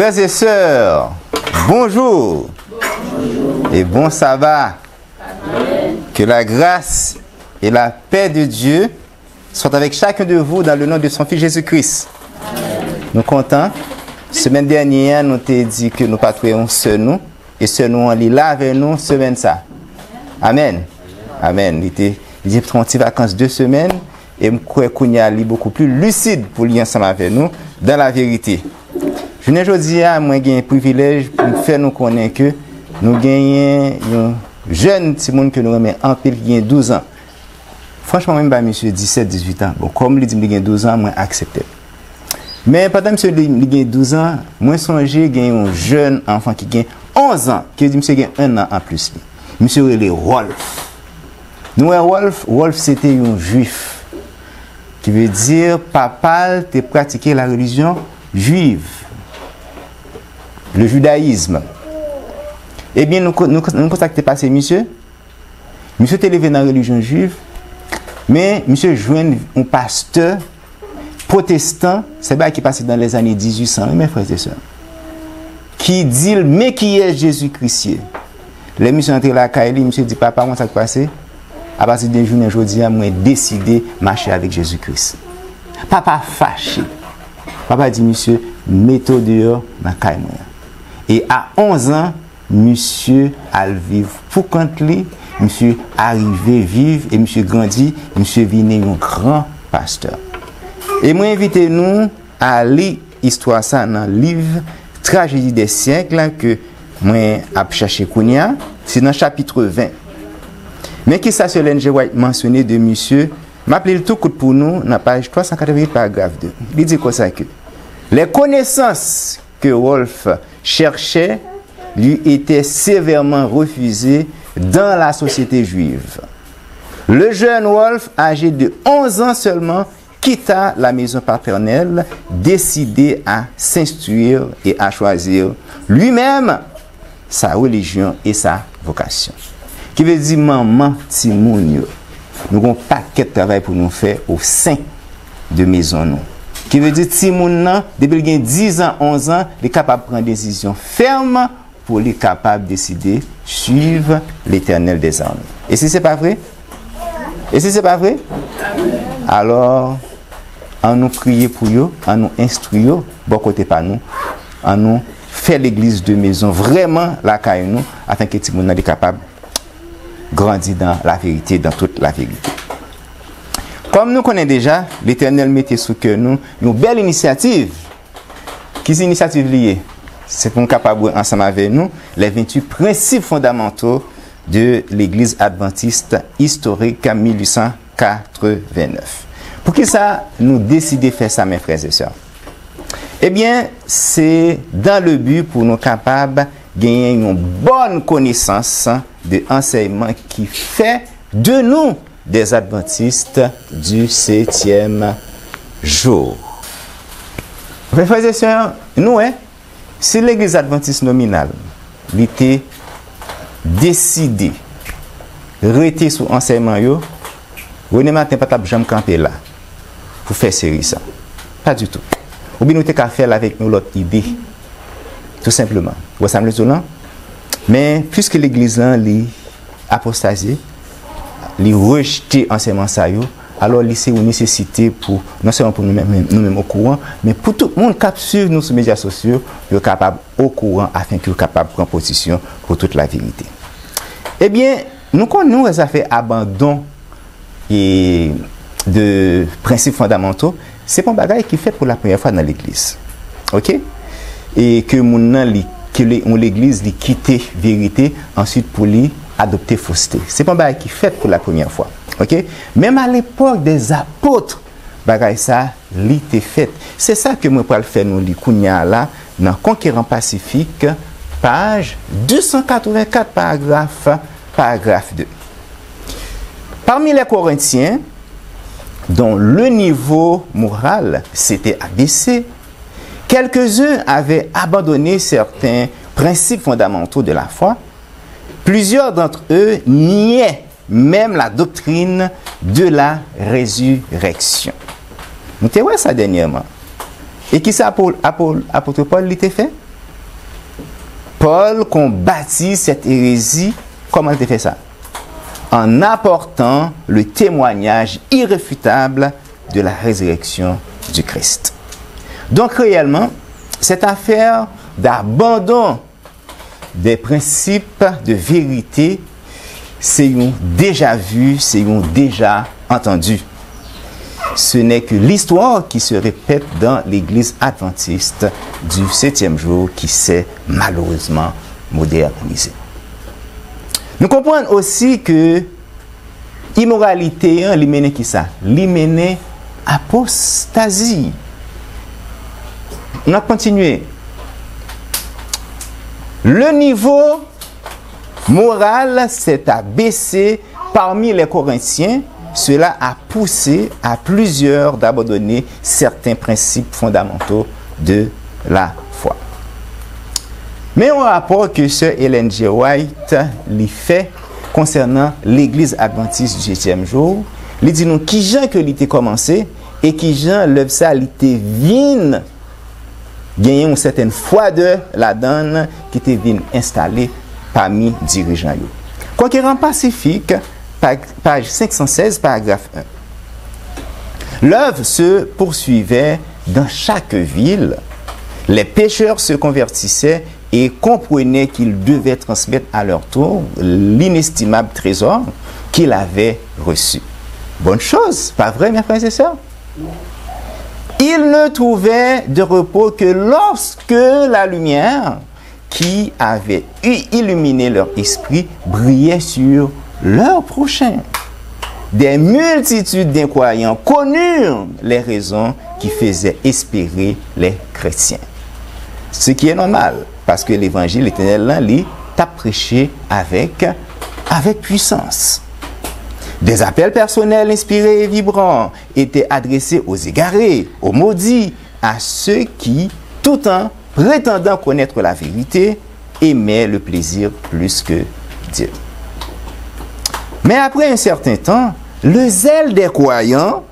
Frères et sœurs, bonjour. Et bon sabbat. Amen. Que la grâce et la paix de Dieu soient avec chacun de vous dans le nom de son Fils Jésus-Christ. Nous sommes contents. Semaine dernière, nous t'ai dit que nous patrouillons seul nous. Et seul nous, on est là avec nous, semaine ça. Amen. Amen. Il était en vacances 2 semaines. Et je crois qu'on est beaucoup plus lucide pour lire ensemble avec nous dans la vérité. Je ne dis pas, moi, j'ai un privilège pour faire nous connaître que nous gagnons un jeune Simon que nous remettons en pile qui a 12 ans. Franchement, même pas monsieur 17-18 ans. Bon, comme il dit qu'il a 12 ans, moi, accepté. Mais pendant que monsieur a 12 ans, moi, songez qu'il y a un jeune enfant qui a 11 ans, qui dit monsieur a 1 an en plus. Monsieur est Wolf. Nous, Wolf, c'était un juif. Qui veut dire, papa, tu pratiqué la religion juive. Le judaïsme. Eh bien, nous contactons pas ces monsieur. Monsieur est élevé dans la religion juive, mais monsieur joint un pasteur protestant, c'est pas qui passe dans les années 1800, mes frères et sœurs, qui dit, mais qui est Jésus-Christ? Les monsieur entré la caille, monsieur dit, papa, comment ça se passe? À partir d'un jour, aujourd'hui, moi décidé de marcher avec Jésus-Christ. Papa fâché. Papa dit, monsieur, mettez dehors dans la caille. Et à 11 ans, monsieur a vécu pour quand lui, monsieur arrivé vivre et monsieur grandi, monsieur venu un grand pasteur. Et moi invitez nous à lire histoire ça dans le livre Tragédie des siècles que moi a cherché Kounia, c'est dans le chapitre 20. Mais qui ça Solène G. White mentionné de monsieur, m'appelez le tout coup pour nous dans la page 388 paragraphe 2. Il dit comme ça que les connaissances que Wolf cherchait lui étaient sévèrement refusées dans la société juive. Le jeune Wolf, âgé de 11 ans seulement, quitta la maison paternelle, décidé à s'instruire et à choisir lui-même sa religion et sa vocation. Qui veut dire, maman, Timoun, nous avons un paquet de travail pour nous faire au sein de maison. Nous. Qui veut dire, Timoun, depuis qu'il a 10 ans, 11 ans, il est capable de prendre des décisions fermes pour être capable de décider de suivre l'Éternel des armées. Et si ce n'est pas vrai? Et si ce n'est pas vrai? Alors, on nous prier pour eux, on nous instruire, bon côté pas nous, on nous faire l'église de maison vraiment la caille nous, afin que Timoun soit capable grandir dans la vérité, dans toute la vérité. Comme nous connaissons déjà, l'Éternel mettait sous cœur nous une belle initiative. Qui est une initiative liée? C'est pour nous capables ensemble avec nous les 28 principes fondamentaux de l'Église adventiste historique 1889. Pour qui ça nous décider de faire ça, mes frères et sœurs? Eh bien, c'est dans le but pour nous capables de gagner une bonne connaissance de l'enseignement qui fait de nous des adventistes du 7e jour. Mes frères et sœurs, nous, si l'église adventiste nominale était décidée de rester sous l'enseignement, René Martin pas jamais camper là pour faire série ça. Pas du tout. Ou bien nous avons faire avec nous l'autre idée. Tout simplement. Vous savez le là? Mais puisque l'église là est apostasée, les rejeter enseignement ça alors c'est une nécessité pour non seulement pour nous-mêmes au courant, mais pour tout le monde qui suit nous sur les médias sociaux, est capable au courant afin qu'il soit capable de prendre position pour toute la vérité. Eh bien, nous avons fait abandon et de principes fondamentaux, c'est pas un bagage qui fait pour la première fois dans l'église. OK? Et que l'église li quitter vérité ensuite pour lui adopter fausseté. C'est pas un bagage qui fait pour la première fois. OK? Même à l'époque des apôtres, bagage ça li était fait. C'est ça que moi pour faire nous li kounya là dans Conquérant Pacifique page 284 paragraphe 2. Parmi les Corinthiens dont le niveau moral s'était abaissé, quelques-uns avaient abandonné certains principes fondamentaux de la foi. Plusieurs d'entre eux niaient même la doctrine de la résurrection. Nous avons vu ça dernièrement. Et qui ça, apôtre Paul, l'était fait? Paul combattit cette hérésie. Comment il a fait ça? En apportant le témoignage irréfutable de la résurrection du Christ. Donc réellement, cette affaire d'abandon des principes de vérité, c'est déjà vu, c'est déjà entendu. Ce n'est que l'histoire qui se répète dans l'Église adventiste du 7e jour qui s'est malheureusement modernisée. Nous comprenons aussi que l'immoralité, l'imène qui ça? L'imène apostasie. On a continué. Le niveau moral s'est abaissé parmi les Corinthiens. Cela a poussé à plusieurs d'abandonner certains principes fondamentaux de la foi. Mais un rapport que Sir Ellen G. White lui fait concernant l'Église adventiste du 7e jour, il dit nous qui gens que l'était commencé et qui gens l'œuvre ça l'était vine gagner une certaine foi de la donne qui était vine installée parmi dirigeants. Conquérant pacifique, page 516, paragraphe 1. L'œuvre se poursuivait dans chaque ville. Les pécheurs se convertissaient et comprenaient qu'ils devaient transmettre à leur tour l'inestimable trésor qu'ils avaient reçu. Bonne chose, pas vrai, mes frères et sœurs? Ils ne trouvaient de repos que lorsque la lumière qui avait illuminé leur esprit brillait sur leur prochain. Des multitudes d'incroyants connurent les raisons qui faisaient espérer les chrétiens. Ce qui est normal, parce que l'évangile éternel, là, il t'a prêché avec puissance. Des appels personnels inspirés et vibrants étaient adressés aux égarés, aux maudits, à ceux qui, tout en prétendant connaître la vérité, aimaient le plaisir plus que Dieu. Mais après un certain temps, le zèle des croyants,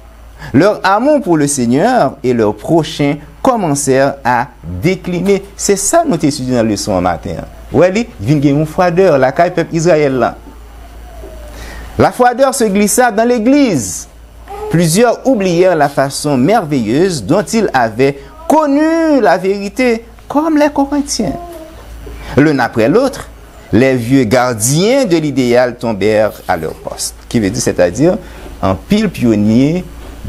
leur amour pour le Seigneur et leur prochain commencèrent à décliner. C'est ça notre étudiant dans la leçon matin. Ouais, il vient une froideur, la caille peuple Israël là. La froideur se glissa dans l'église. Plusieurs oublièrent la façon merveilleuse dont ils avaient connu la vérité, comme les Corinthiens. L'un après l'autre, les vieux gardiens de l'idéal tombèrent à leur poste. Qui veut dire, c'est-à-dire, en pile pionnier,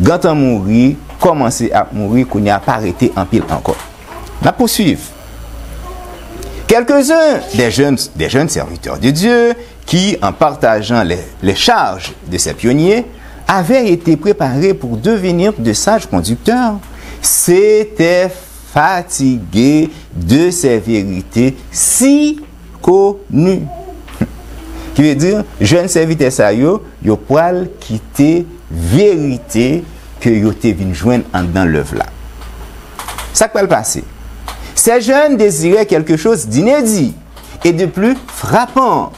quand on mourit, commencer à mourir, qu'on n'y a pas arrêté en pile encore. La poursuivre. Quelques-uns des jeunes serviteurs de Dieu, qui, en partageant les charges de ces pionniers, avaient été préparés pour devenir de sages conducteurs, s'étaient fatigués de ces vérités si connues. Qui veut dire, jeunes serviteurs ça yo poil quitter vérité que yo te vinn joindre dans l'œuvre là. Ça peut le passer. Ces jeunes désiraient quelque chose d'inédit et de plus frappant.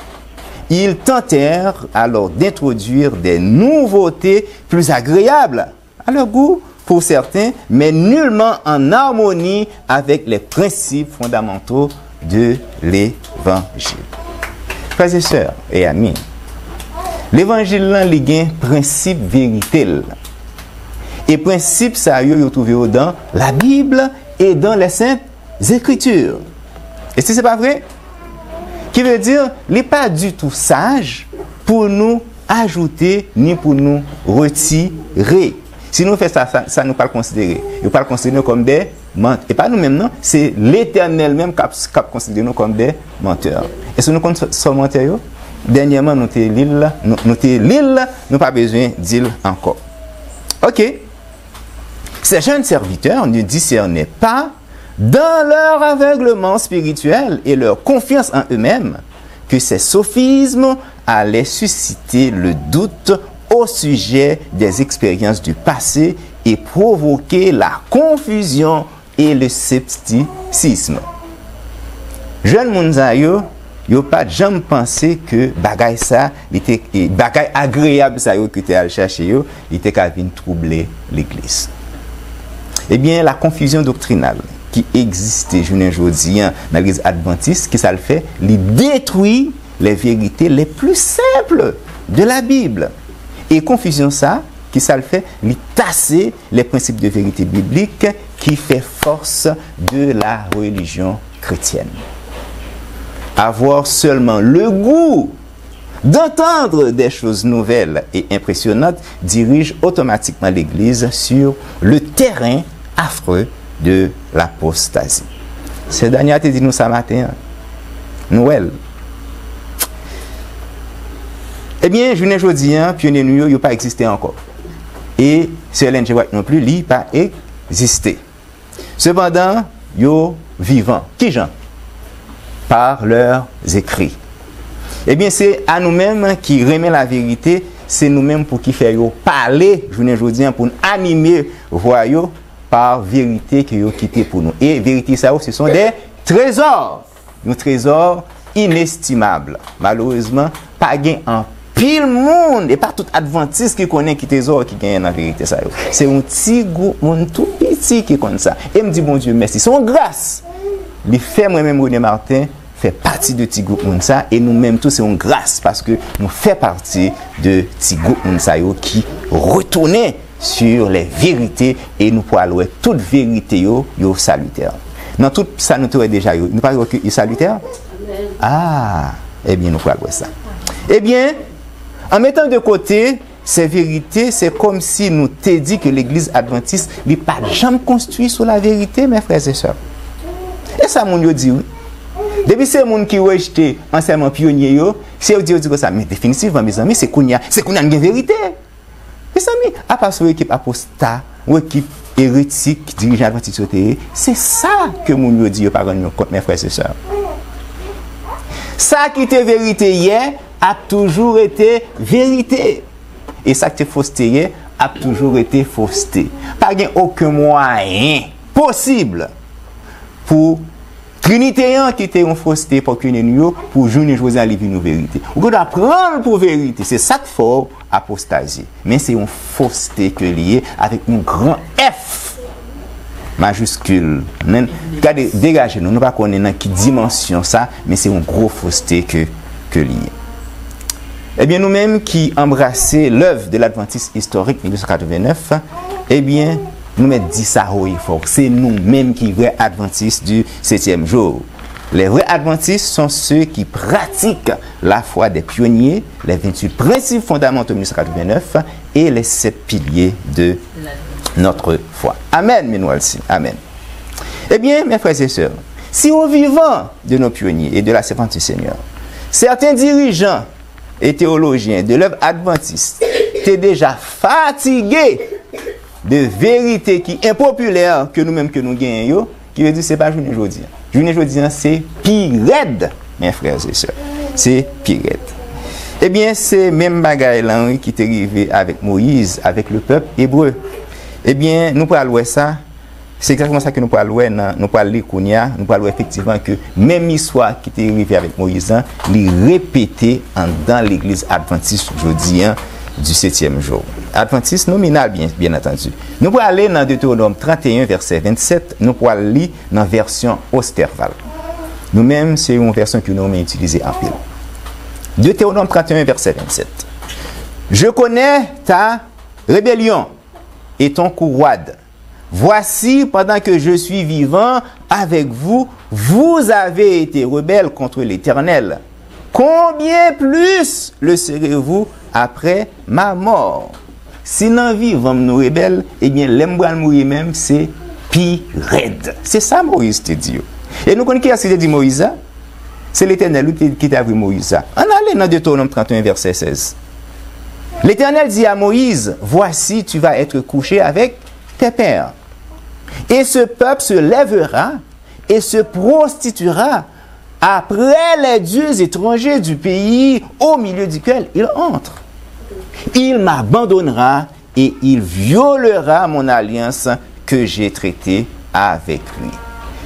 Ils tentèrent alors d'introduire des nouveautés plus agréables à leur goût pour certains, mais nullement en harmonie avec les principes fondamentaux de l'évangile. Frères et sœurs et amis, l'évangile là, il y a un principe vérité. Et principe ça, vous trouvez dans la Bible et dans les Saintes Écritures. Et si ce n'est pas vrai, qui veut dire, il n'est pas du tout sage pour nous ajouter ni pour nous retirer. Si nous faisons ça, ça nous pas le considérer. Nous pas le considérer comme des menteurs. Et pas nous-mêmes, non. C'est l'Éternel même qui considère nous comme des menteurs. Et si nous sommes menteurs, dernièrement, nous sommes l'île, nous pas besoin d'île encore. Ok. Ces jeunes serviteurs ne discernaient pas, dans leur aveuglement spirituel et leur confiance en eux-mêmes, que ces sophismes allaient susciter le doute au sujet des expériences du passé et provoquer la confusion et le scepticisme. Jeune Mounzayo, yo pas jamais pensé que bagay ça était bagay agréable ça yo que tu allé chercher yo, il était qu'à venir troubler l'église. Eh bien, la confusion doctrinale qui existait aujourd'hui dans l'église adventiste, qui ça le fait, il détruit les vérités les plus simples de la Bible. Et confusion ça, qui ça le fait, il tasser les principes de vérité biblique qui fait force de la religion chrétienne. Avoir seulement le goût d'entendre des choses nouvelles et impressionnantes dirige automatiquement l'Église sur le terrain affreux de l'apostasie. C'est Daniel qui dit nous ça matin. Noël. Eh bien, je ne dis pas, pionnier nous n'a pas existé encore. Et Sir Ellen G. White non plus, il n'a pas existé. Cependant, yo vivant. Qui gens? Par leurs écrits. Eh bien, c'est à nous-mêmes qui remet la vérité, c'est nous-mêmes pour qui faire parler, je ne dis pour animer voyons par vérité qui ont quitté pour nous. Et vérité, ça, ce sont des trésors. Nos trésors inestimables. Malheureusement, pas gain en pile monde et pas tout adventiste qui connaît qui trésor qui gagne la vérité ça. C'est un petit groupe monde tout petit qui connaît ça. Et me dit bon Dieu merci. Son grâce. Les fait moi-même René Martin fait partie de petit groupe monde ça et nous-mêmes tous c'est une grâce parce que nous fait partie de petit groupe monde ça qui retourner sur les vérités et nous pour allouer toute vérité yo salutaire. Dans tout ça nous t'aurait déjà nous pas que salutaire. Ah, eh bien nous pour allouer ça. Eh bien en mettant de côté ces vérités, c'est comme si nous t'ai dit que l'église adventiste n'est pas jamais construite sur la vérité, mes frères et sœurs. Et ça, mon Dieu dit oui. Depuis ces gens qui ont rejeté enseignement pionnier, c'est dire que ça, mais définitivement, mes amis, c'est qu'on y a une vérité. Mes amis, à part sur l'équipe apostat, ou l'équipe hérétique, dirigeant adventiste, c'est ça que mon Dieu dit par contre, mes frères et sœurs. Ça qui était vérité hier a toujours été vérité. Et ça qui était fausseté hier a toujours été fausseté. Pas aucun moyen possible pour Trinitaire qui était un fausseté pour que nous pour joindre José à une vérité. On doit prendre pour vérité, c'est ça qu'il faut apostasie. Mais c'est un fausseté que lié avec un grand F majuscule. Regardez, dégagez nous, ne pas connaître dans quelle dimension ça, mais c'est un gros fausseté que lié. Eh bien, nous-mêmes qui embrassons l'œuvre de l'Adventiste historique 1989, eh bien, nous-mêmes dit ça haut et fort. C'est nous-mêmes qui vrais adventistes du 7e jour. Les vrais adventistes sont ceux qui pratiquent la foi des pionniers, les 28 principes fondamentaux de 1989 et les 7 piliers de notre foi. Amen, mes noirs. Amen. Eh bien, mes frères et sœurs, si au vivant de nos pionniers et de la servante du Seigneur, certains dirigeants et théologiens de l'œuvre adventiste étaient déjà fatigués de vérités qui impopulaires que nous-mêmes que nous gagnons, qui veut dire c'est pas journée aujourd'hui. Journée aujourd'hui c'est pire, mes frères et sœurs. C'est pire. Eh bien, c'est même bagaille là qui est arrivé avec Moïse, avec le peuple hébreu. Eh bien, nous pouvons louer ça. C'est exactement ça que nous pouvons louer. Nous pouvons lire Kounia. Nous pouvons louer effectivement que même histoire qui est arrivée avec Moïse, les répéter dans l'église adventiste aujourd'hui du 7e jour. Adventiste nominal, bien entendu. Nous pouvons aller dans Deutéronome 31, verset 27. Nous pouvons lire dans la version Osterval. Nous-mêmes, c'est une version que nous avons utilisée en pile. Deutéronome 31, verset 27. Je connais ta rébellion et ton courroide. Voici, pendant que je suis vivant avec vous, vous avez été rebelles contre l'Éternel. Combien plus le serez-vous après ma mort? Si nous vivons nous rebelles, eh bien, l'embral mourir même, c'est pire raide. C'est ça Moïse te dit. Et nous connaissons qui a dit Moïse? C'est l'Éternel qui t'a vu Moïse. On allait dans Deutéronome 31, verset 16. L'Éternel dit à Moïse, voici, tu vas être couché avec tes pères. Et ce peuple se lèvera et se prostituera après les dieux étrangers du pays au milieu duquel il entre. Il m'abandonnera et il violera mon alliance que j'ai traitée avec lui.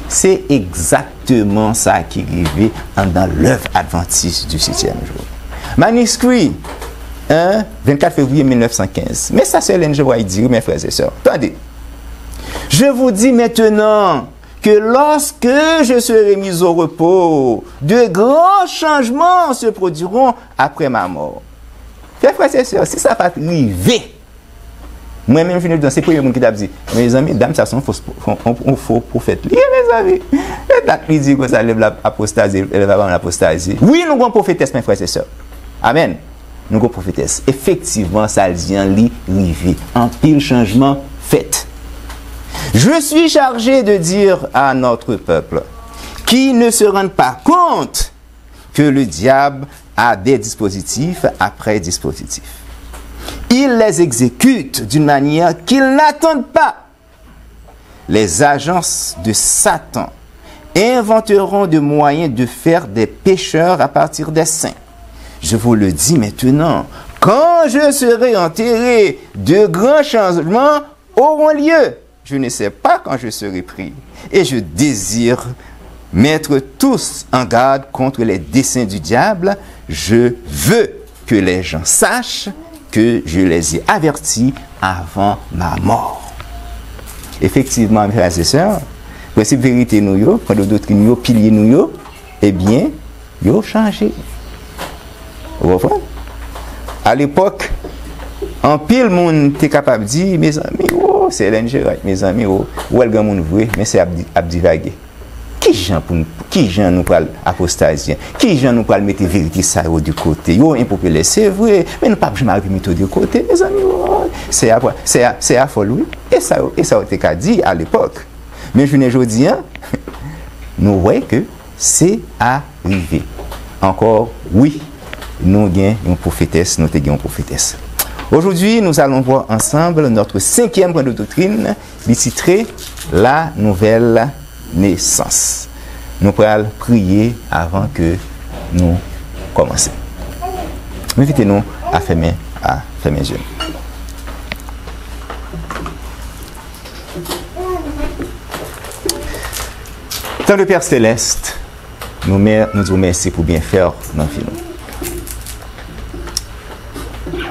C'est exactement ça qui est arrivé dans l'œuvre adventiste du 7e jour. Manuscrit 24 février 1915. Mais ça, c'est Ellen G. White dit, mes frères et sœurs. Attendez. Je vous dis maintenant que lorsque je serai mis au repos, de grands changements se produiront après ma mort. Frères et sœurs, si ça va arriver, moi-même, je viens de danser pour les gens qui t'a dit, mes amis, dames, ça sont faux prophètes. Mes amis, il dit que ça lève l'apostasie, elle va avoir l'apostasie. Oui, nous avons prophétesse, mes frères et sœurs. Amen. Nous avons prophétesse. Effectivement, ça vient arriver. En pile changement fait. Je suis chargé de dire à notre peuple qui ne se rendent pas compte que le diable a des dispositifs après dispositifs. Il les exécute d'une manière qu'ils n'attendent pas. Les agences de Satan inventeront des moyens de faire des pécheurs à partir des saints. Je vous le dis maintenant, quand je serai enterré, de grands changements auront lieu. Je ne sais pas quand je serai pris. Et je désire mettre tous en garde contre les desseins du diable. Je veux que les gens sachent que je les ai avertis avant ma mort. Effectivement, mes frères et sœurs, principe vérité nous, quand doctrine nous, pilier nous, eh bien, ils ont changé. Vous comprenez? À l'époque, en pile, monde était capable de dire, mes amis, oh, c'est l'ingéré, mes amis, oh, ou elle gagne vrai, mais c'est abdivaguer. Qui gens nous parle apostasie? Qui gens nous parle mettre vérité ça du côté? Yo impopulaire, c'est vrai, mais nous pas jamais mettre du côté, mes amis. Oh, c'est à folle, oui. Et ça a été dit à l'époque. Mais je ne dis pas, nous voyons que c'est arrivé. Encore, oui, nous avons une prophétesse, nous avons une prophétesse. Aujourd'hui, nous allons voir ensemble notre 5e point de doctrine, titré La nouvelle naissance. Nous allons prier avant que nous commencions. Invitez-nous à fermer les yeux. Tant le Père Céleste, nous vous remercions pour bien faire dans la vie.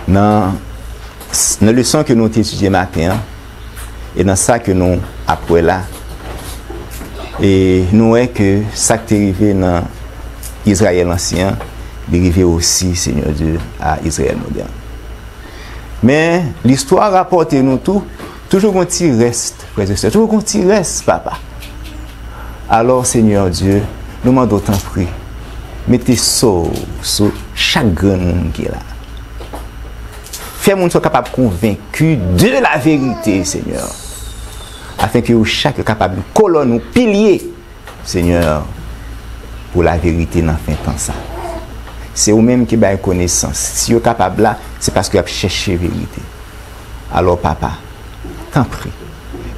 Dans la leçon que nous avons étudiée matin, et dans ça que nous apprenons là, et nous voyons que ça qui est arrivé dans Israël ancien, est arrivé aussi, Seigneur Dieu, à Israël moderne. Mais l'histoire rapporte nous tout, toujours un petit reste, frères et sœurs, toujours un petit reste, papa. Alors, Seigneur Dieu, nous demandons d'autant prix, mettez sur chaque grand monde qui est là. Fais-moi soit capable de convaincu de la vérité, Seigneur. Afin que chaque capable de colonne ou pilier, Seigneur, pour la vérité dans fin temps ça. C'est vous-même qui avez une connaissance. Si vous êtes capable là, c'est parce que vous avez cherché la vérité. Alors, papa, t'en prie.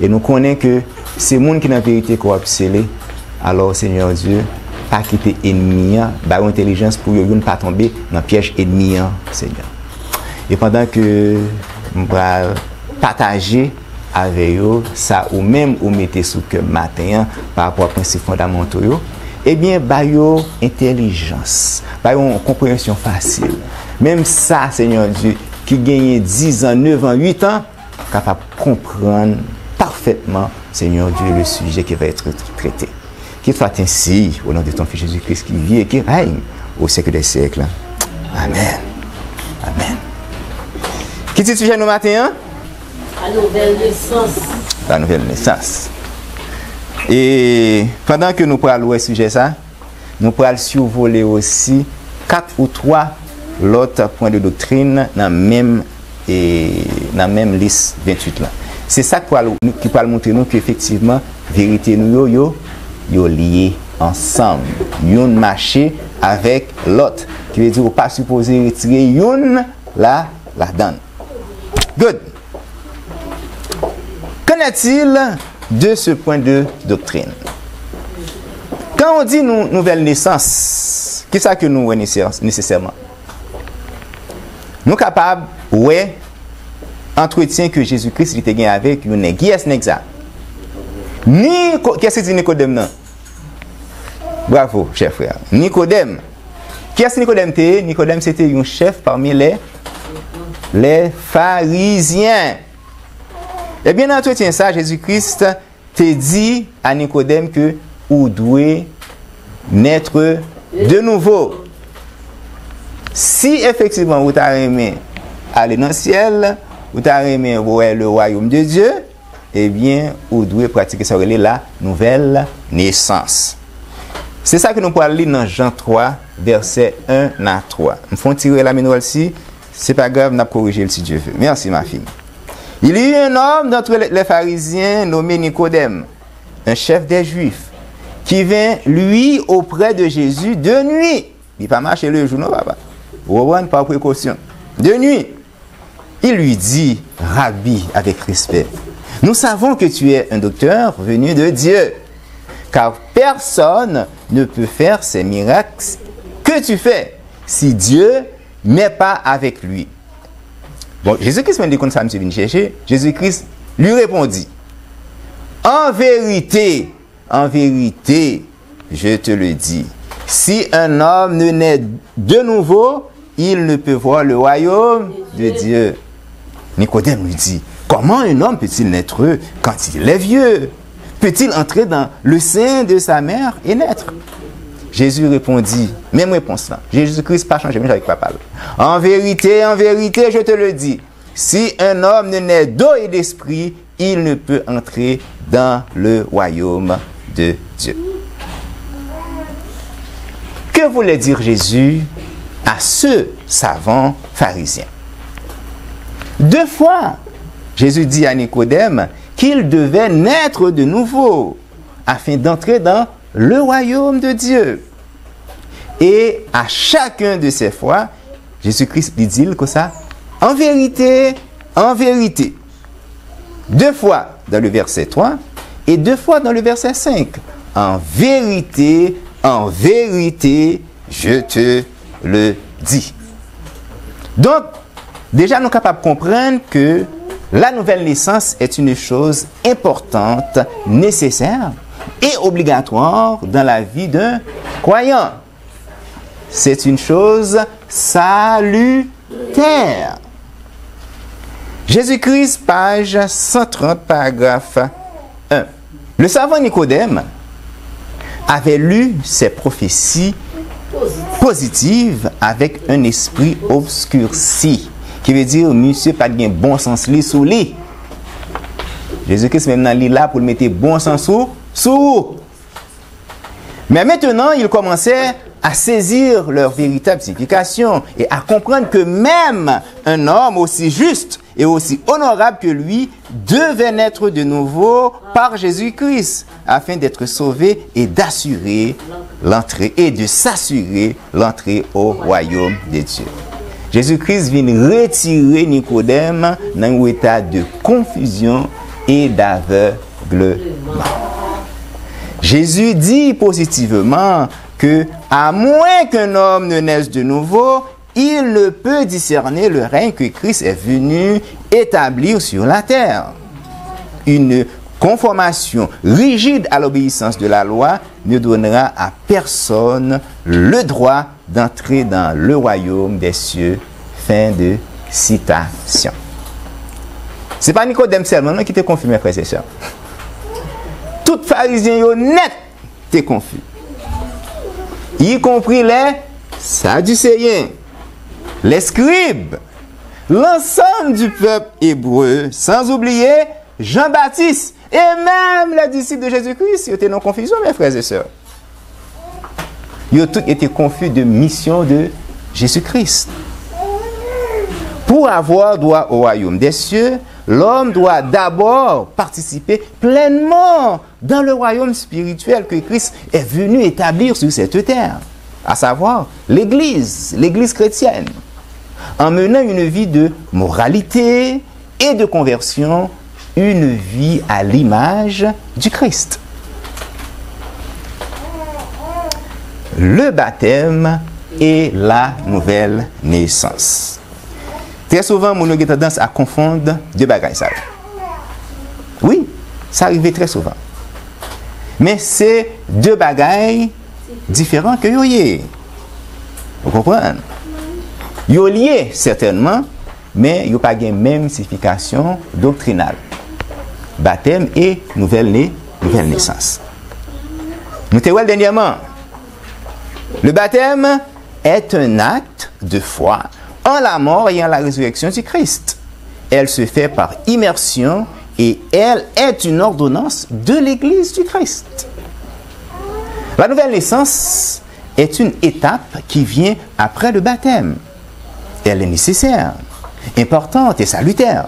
Et nous connaissons que c'est le monde qui est dans la vérité qu'on va sceller. Alors, Seigneur Dieu, pas quitter l'ennemi, bah intelligence pour ne pas tomber dans le piège ennemi, Seigneur. Et pendant que nous allons partager avec eux, ça ou même ou mettez sous que matin par rapport aux principes fondamentaux, eh bien, bah yo intelligence, bah yo compréhension facile. Même ça, Seigneur Dieu, qui gagne 10 ans, 9 ans, 8 ans, capable de comprendre parfaitement, Seigneur Dieu, le sujet qui va être traité. Qu'il soit ainsi, au nom de ton Fils Jésus-Christ qui vit et qui règne au siècle des siècles. Amen. Amen. Qui est le sujet nous matin? La nouvelle naissance. La nouvelle naissance. Et pendant que nous parlons du sujet ça, nous pourrons survoler aussi 4 ou 3 l'autre point de doctrine dans la même liste 28 là. C'est ça qui peut montrer nous qu'effectivement vérité nous yo lié ensemble. Yon marché avec l'autre. Qui veut dire qu'on pas supposé retirer yon la donne. Good. Qu'en est-il de ce point de doctrine? Quand on dit nouvelle naissance, qu'est-ce que nous voyons nécessairement? Nous sommes capables, ouais, entretien que Jésus-Christ était gagné avec une qui est ça? Qu'est-ce que dit Nicodème non? Bravo, chef frère. Nicodème. Qui est-ce Nicodème? Nicodème c'était un chef parmi les pharisiens. Et bien, dans entretien ça, Jésus-Christ te dit à Nicodème que ou doit naître de nouveau. Si effectivement vous avez aimé aller dans le ciel, vous avez aimé voir le royaume de Dieu, eh bien, vous devez pratiquer ça, la nouvelle naissance. C'est ça que nous pouvons lire dans Jean 3, versets 1 à 3. Nous faisons tirer la manuelle ici, c'est pas grave, nous avons corrigé si Dieu veut. Merci ma fille. Il y a eu un homme d'entre les pharisiens nommé Nicodème, un chef des Juifs, qui vint, lui, auprès de Jésus de nuit. Il n'a pas marché le jour, non, papa. Vous par précaution. De nuit. Il lui dit, Rabbi, avec respect, nous savons que tu es un docteur venu de Dieu, car personne ne peut faire ces miracles que tu fais si Dieu n'est pas avec lui. Bon, Jésus-Christ m'a dit qu'on s'est venu chercher. Jésus-Christ lui répondit, en vérité, je te le dis, si un homme ne naît de nouveau, il ne peut voir le royaume de Dieu. Nicodème lui dit, comment un homme peut-il naître quand il est vieux? Peut-il entrer dans le sein de sa mère et naître? Jésus répondit, même réponse là. Jésus-Christ pas changé, mais avec papa. En vérité, je te le dis, si un homme ne naît d'eau et d'esprit, il ne peut entrer dans le royaume de Dieu. Que voulait dire Jésus à ce savant pharisien? 2 fois, Jésus dit à Nicodème qu'il devait naître de nouveau afin d'entrer dans le royaume de Dieu. Et à chacun de ces fois, Jésus-Christ lui dit comme ça, en vérité, 2 fois dans le verset 3 et 2 fois dans le verset 5. En vérité, je te le dis. Donc, déjà, nous sommes capables de comprendre que la nouvelle naissance est une chose importante, nécessaire et obligatoire dans la vie d'un croyant. C'est une chose salutaire. Jésus-Christ, page 130, paragraphe 1. Le savant Nicodème avait lu ces prophéties positives avec un esprit obscurci. Qui veut dire, monsieur, pas de bon sens li sous li. Jésus-Christ maintenant li là pour le mettre bon sens sous. Mais maintenant, il commençait à saisir leur véritable signification et à comprendre que même un homme aussi juste et aussi honorable que lui devait naître de nouveau par Jésus-Christ afin d'être sauvé et d'assurer l'entrée et de s'assurer l'entrée au royaume de Dieu. Jésus-Christ vient retirer Nicodème dans un état de confusion et d'aveuglement. Jésus dit positivement que, à moins qu'un homme ne naisse de nouveau, il ne peut discerner le règne que Christ est venu établir sur la terre. Une conformation rigide à l'obéissance de la loi ne donnera à personne le droit d'entrer dans le royaume des cieux. Fin de citation. Ce n'est pas Nicodème seulement qui était confus, mes frères et sœurs. Tout pharisien net était confus. Y compris les Sadducéens, les scribes, l'ensemble du peuple hébreu, sans oublier Jean-Baptiste et même les disciples de Jésus-Christ. Ils étaient en confusion, mes frères et sœurs. Ils ont tous été confus de mission de Jésus-Christ. Pour avoir droit au royaume des cieux, l'homme doit d'abord participer pleinement dans le royaume spirituel que Christ est venu établir sur cette terre, à savoir l'Église chrétienne, en menant une vie de moralité et de conversion, une vie à l'image du Christ. Le baptême et la nouvelle naissance. Très souvent, on a tendance à confondre 2 bagages. Oui, ça arrive très souvent. Mais c'est 2 bagages différents que vous voyez. Vous comprenez? Vous liés certainement, mais ils n'ont pas la même signification doctrinale. Baptême et nouvelle nouvelle naissance. Nous t'avons dernièrement. Le baptême est un acte de foi en la mort et en la résurrection du Christ. Elle se fait par immersion et elle est une ordonnance de l'Église du Christ. La nouvelle naissance est une étape qui vient après le baptême. Elle est nécessaire, importante et salutaire.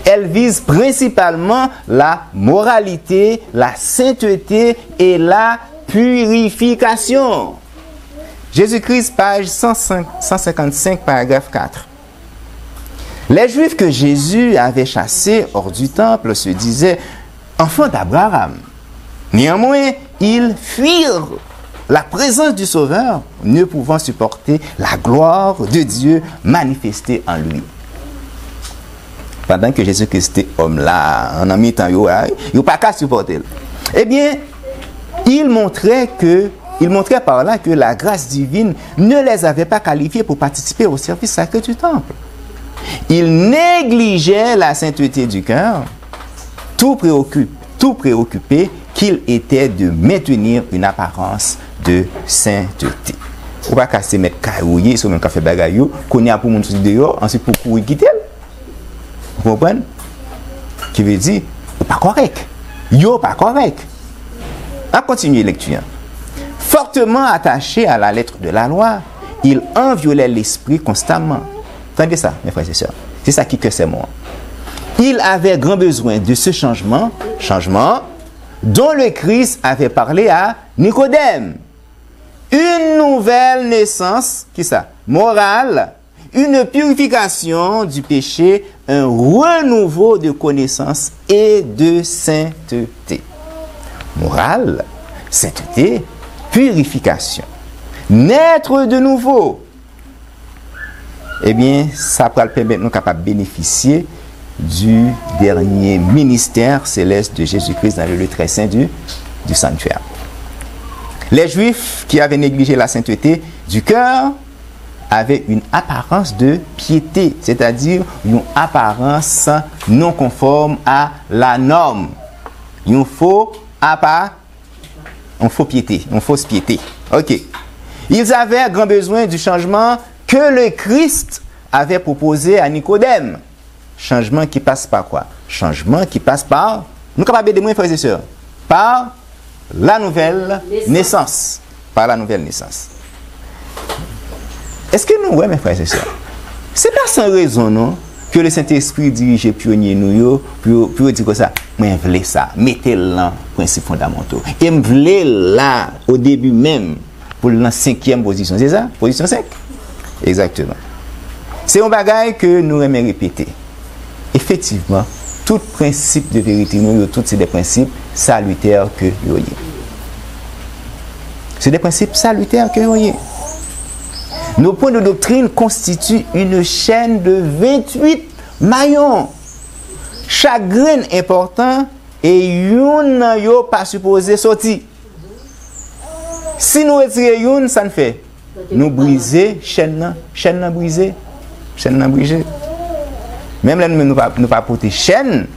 Elle vise principalement la moralité, la sainteté et la purification. Jésus-Christ, page 155, paragraphe 4. Les Juifs que Jésus avait chassés hors du temple se disaient enfants d'Abraham. Néanmoins, ils fuirent la présence du Sauveur, ne pouvant supporter la gloire de Dieu manifestée en lui. Pendant que Jésus-Christ était homme là, en mi-temps, il n'a pas qu'à supporter. Eh bien, il montrait par là que la grâce divine ne les avait pas qualifiés pour participer au service sacré du temple. Il négligeait la sainteté du cœur, tout préoccupé qu'il était de maintenir une apparence de sainteté. On ne va pas casser mettre carouiller sur un café bagayou, qu'on y a pour mon souci dehors, ensuite pour courir quitter. Vous comprenez? Qui veut dire, pas correct. Yo, pas correct. On continue la lecture. Fortement attaché à la lettre de la loi, il en violait l'esprit constamment. Entendez ça, mes frères et sœurs. C'est ça qui que c'est moi. Il avait grand besoin de ce changement dont le Christ avait parlé à Nicodème. Une nouvelle naissance, qui ça? Morale, une purification du péché, un renouveau de connaissance et de sainteté. Morale, sainteté, purification. Naître de nouveau. Eh bien, ça va permettre nous capables de bénéficier du dernier ministère céleste de Jésus-Christ dans le lieu très saint du sanctuaire. Les Juifs qui avaient négligé la sainteté du cœur avaient une apparence de piété, c'est-à-dire une apparence non conforme à la norme. Une fausse piété. Ok. Ils avaient grand besoin du changement que le Christ avait proposé à Nicodème. Changement qui passe par quoi? Changement qui passe par, nous capables de moins frères et sœurs, par la nouvelle naissance. Par la nouvelle naissance. Est-ce que nous, ouais, mes frères et sœurs, c'est pas sans raison, non, que le Saint-Esprit dirige pionnier nous, pour dire que ça, moi, je voulais ça, mettez-le là, principes fondamentaux. Et je voulais là, au début même, pour la 5e position, c'est ça? Position 5? Exactement. C'est un bagage que nous aimons répéter. Effectivement, tout principe de vérité, c'est des principes salutaires que nous avons. C'est des principes salutaires que nous avons. Nos points de doctrine constituent une chaîne de 28 maillons. Chaque grain important et une n'a pas supposé sortir. Si nous retirons une, ça ne fait. Nous briser, chaîne brisée. Même là, nous ne pas porter chaîne.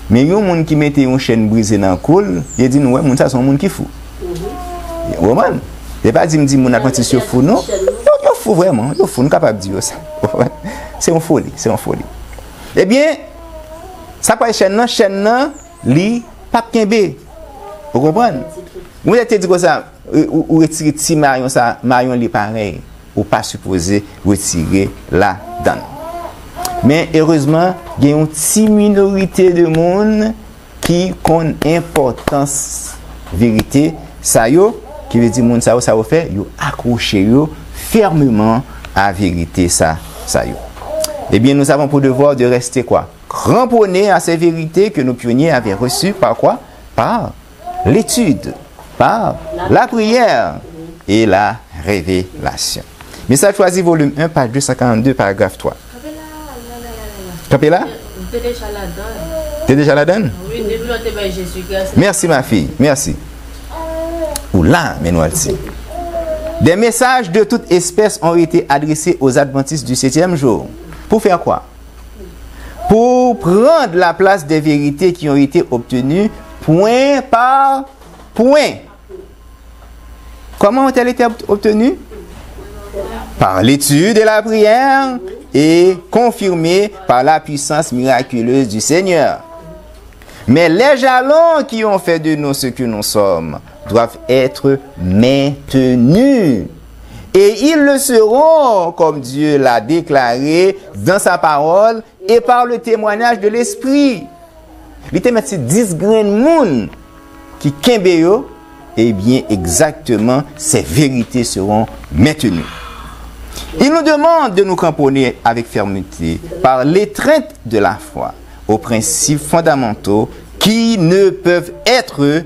Mais il y a des gens qui mettent une chaîne brisée dans le col. Il dit, nous, ça sont des gens qui fou. Vous comprenez? Je ne pas dire que mon apprenti est fou, non. Il est fou vraiment. Il est fou, nous sommes capables de dire ça. C'est une folie. Eh bien, ça peut être chaîne, li, pas de vous comprenez? Vous avez dit que ça, ou retirer petit marion, ça, marion li pareil. Ou pas supposé retirer la donne. Mais heureusement, il y a une petite minorité de monde qui connaît l'importance vérité. Ça yo, qui veut dire monde ça va faire, yo accrocher yo fermement à la vérité ça yo. Eh bien, nous avons pour devoir de rester quoi? Cramponnés à ces vérités que nos pionniers avaient reçues par quoi? Par l'étude, par la prière et la révélation. Message choisi, volume 1, page 242, paragraphe 3. Capé là? T'es déjà la donne? Oui, Jésus. Merci ma fille, merci. Oula, mais nous allons. Des messages de toute espèce ont été adressés aux adventistes du 7e jour. Pour faire quoi? Pour prendre la place des vérités qui ont été obtenues point par point. Comment ont-elles été obtenues? Par l'étude et la prière et confirmées par la puissance miraculeuse du Seigneur. Mais les jalons qui ont fait de nous ce que nous sommes doivent être maintenus. Et ils le seront, comme Dieu l'a déclaré dans sa parole et par le témoignage de l'Esprit. Il était mettre 10 grains de monde qui kembeyo, eh bien exactement ces vérités seront maintenues. Il nous demande de nous cramponner avec fermeté par l'étreinte de la foi aux principes fondamentaux qui ne peuvent être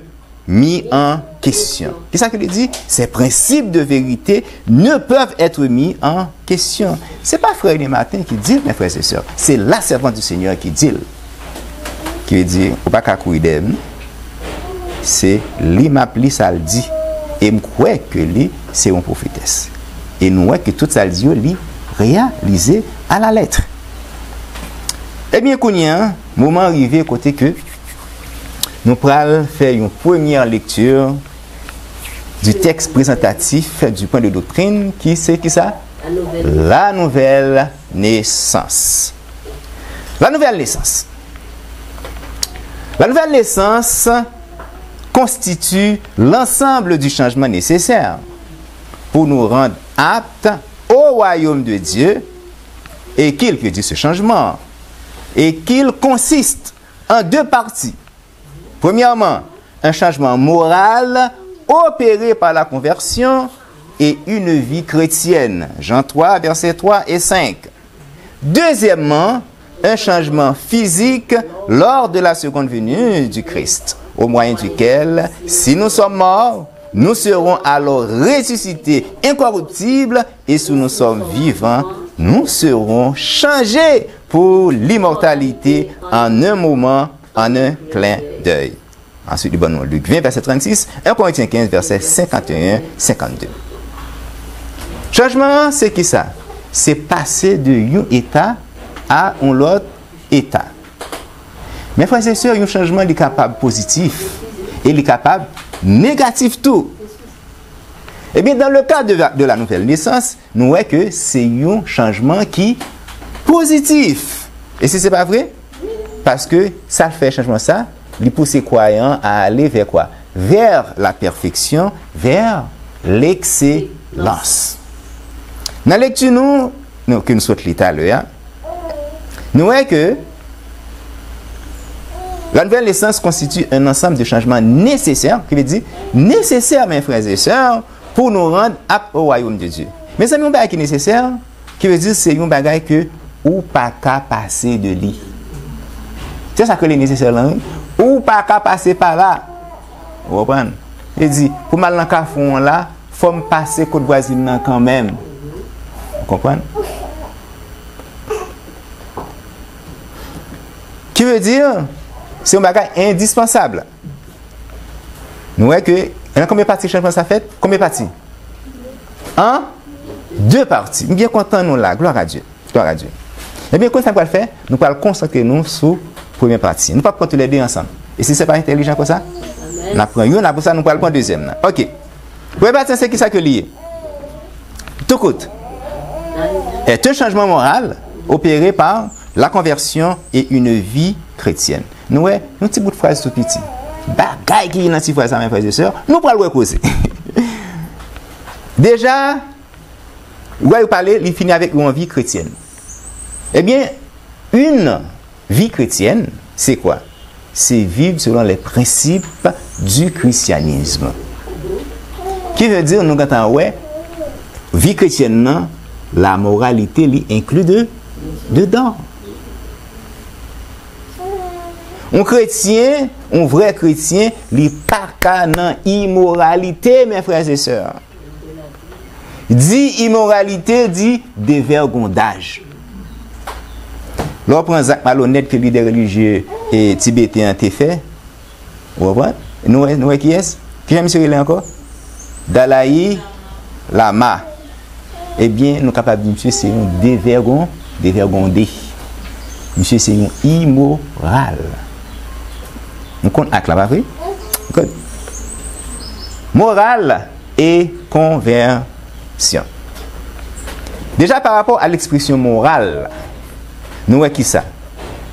mis en question. Qu'est-ce qu'il dit? Ces principes de vérité ne peuvent être mis en question. Ce n'est pas Frère les Martin qui dit, mes frères et sœurs, c'est la servante du Seigneur qui dit. Qui veut dire, au pas qu'à courir d'elle, c'est lui m'appli ça le dit, et me croit que lui, c'est une prophétesse. Et nous voyons que tout ça le dit, lui, réalisé à la lettre. Eh bien, qu'on y a un moment arrivé côté que nous allons faire une première lecture du texte présentatif du point de doctrine qui c'est qui ça? La nouvelle naissance. La nouvelle naissance. La nouvelle naissance constitue l'ensemble du changement nécessaire pour nous rendre aptes au royaume de Dieu et qu'il que dit ce changement et qu'il consiste en deux parties. Premièrement, un changement moral opéré par la conversion et une vie chrétienne. Jean 3, versets 3 et 5. Deuxièmement, un changement physique lors de la seconde venue du Christ, au moyen duquel, si nous sommes morts, nous serons alors ressuscités incorruptibles et si nous sommes vivants, nous serons changés pour l'immortalité en un moment, en un clin d'œil. Ensuite, du bon nom, Luc 20, verset 36, 1 Corinthiens 15, verset 51-52. Changement, c'est qui ça? C'est passer de un état à un autre état. Mes frères et sœurs, un changement est capable positif et il est capable négatif tout. Eh bien, dans le cas de la nouvelle naissance, nous voyons que c'est un changement qui est positif. Et si ce n'est pas vrai, parce que ça fait changement ça, il pousse les croyants à aller vers quoi? Vers la perfection, vers l'excellence. Dans la lecture, que nous souhaitons lire à l'heure, nous voyons que la nouvelle naissance constitue un ensemble de changements nécessaires, qui veut dire nécessaires, mes frères et sœurs, pour nous rendre aptes au royaume de Dieu. Mais c'est un bagage qui est nécessaire, qui veut dire que c'est un bagage que ou pas qu'à passer de lui. C'est ça que est nécessaire là, ou pas qu'à passer par là. Vous comprenez? Il dit, pour mal dans le cafon là, il faut me passer côte voisine quand même. Vous comprenez? Qui veut dire, c'est un bagage indispensable. Nous voyons que, combien de parties de changement ça fait? Combien de parties? 1, 2 parties. Nous sommes bien contents nous là, gloire à Dieu. Gloire à Dieu. Eh bien, quand ça va le faire, nous allons concentrer nous sur la première partie. Nous ne pouvons pas prendre les deux ensemble. Et si ce n'est pas intelligent comme ça, nous prenons une, pour ça nous allons prendre la deuxième. Ok. Première partie, c'est qui ça que lié? Tout coûte. Est un changement moral opéré par la conversion et une vie chrétienne. Nous avons un petit bout de phrase tout petit. Bagaille qui est dans cette phrase, mes frères et sœurs, nous pourrons le causer. Déjà, vous parler, il finit avec une vie chrétienne. Eh bien, une vie chrétienne, c'est quoi? C'est vivre selon les principes du christianisme. Qui veut dire, nous quand ouais, vie chrétienne, non, la moralité l'y inclut dedans. Un chrétien, un vrai chrétien, il pas qu'à dans immoralité, mes frères et sœurs. Dit immoralité, dit dévergondage. Lorsqu'on prend Jacques Malhonnête, que leader religieux et tibétain a fait, vous voyez? Nous qui est-ce? Qui est monsieur là encore? Dalai Lama. Eh bien, nous sommes capables de dire, monsieur, c'est un dévergondé. Monsieur, c'est un immoral. On compte acte là, pas vrai? Good. Morale et conversion. Déjà par rapport à l'expression morale, nous voyons qui ça?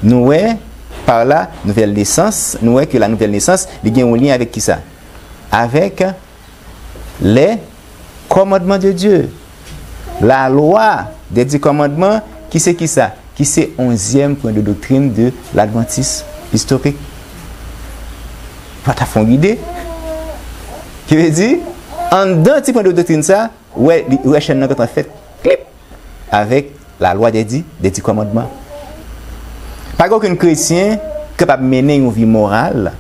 Nous voyons par la nouvelle naissance, nous voyons que la nouvelle naissance, il y a un lien avec qui ça? Avec les commandements de Dieu. La loi des 10 commandements, qui c'est qui ça? Qui c'est 11e point de doctrine de l'adventisme historique. Pas ta fond idée. Qui veut dire, en d'un petit point de doctrine ça, ouais chaîne quand on fait clip avec la loi des 10 commandements. Pas aucun chrétien capable de mener une vie morale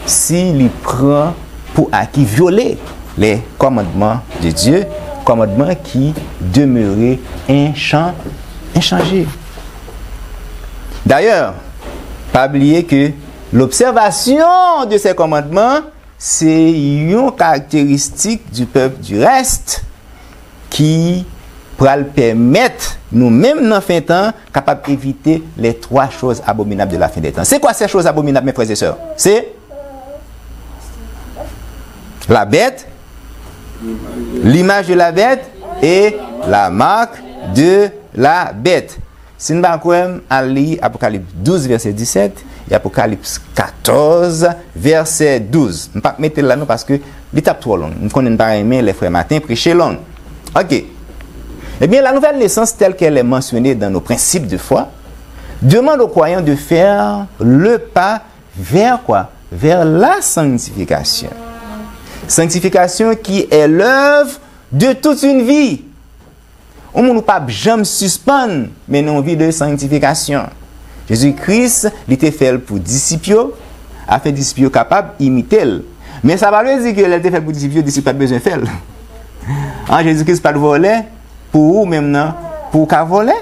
s'il prend pour acquis violer les commandements de Dieu, commandements qui demeuraient inchangés. D'ailleurs, pas oublier que l'observation de ces commandements, c'est une caractéristique du peuple du reste qui pourra le permettre, nous-mêmes dans la fin de temps, capables d'éviter les 3 choses abominables de la fin des temps. C'est quoi ces choses abominables, mes frères et sœurs? C'est la bête, l'image de la bête et la marque de la bête. Si nous allons lire Apocalypse 12, verset 17 et Apocalypse 14, verset 12. Je ne vais pas mettre là parce que l'étape trop longue. Nous connaissons pas aimer les frères matin prêcher long. Ok. Eh bien, la nouvelle naissance telle qu'elle est mentionnée dans nos principes de foi demande aux croyants de faire le pas vers quoi? Vers la sanctification. Sanctification qui est l'œuvre de toute une vie. On ne peut pas jamais suspendre, mais non vie de sanctification. Jésus-Christ, il était fait pour disciples, afin que les disciples capables d'imiter. Mais ça ne veut pas dire qu'il était fait pour disciples, les disciples n'ont pas besoin de faire. Jésus-Christ pas de voler pour vous même, pour qu'à voler.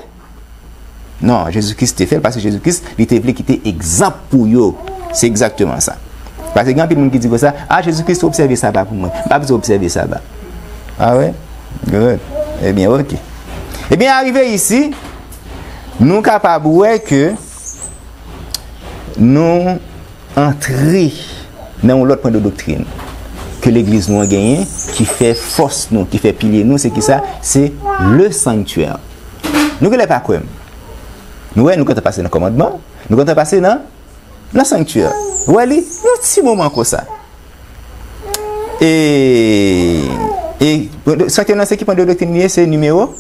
Non, Jésus-Christ était fait parce que Jésus-Christ, il était fait qui était exemple pour eux. C'est exactement ça. Parce que quand il y a qui dit ça, Jésus-Christ a observé ça pour moi. Pas besoin d'observer ça. Ah ouais? Good. Eh bien, ok. Eh bien, arrivé ici, nous sommes capables de voir que nous entrons dans l'autre point de doctrine que l'Église nous a gagné, qui fait force nous, qui fait pilier nous, c'est qui ça? C'est le sanctuaire. Nous ne voulons pas quoi? Nous comptons passer dans le commandement, nous comptons passer dans le sanctuaire. Vous voyez, un petit moment comme ça. Et sanctuaire, c'est qui point de doctrine, c'est numéro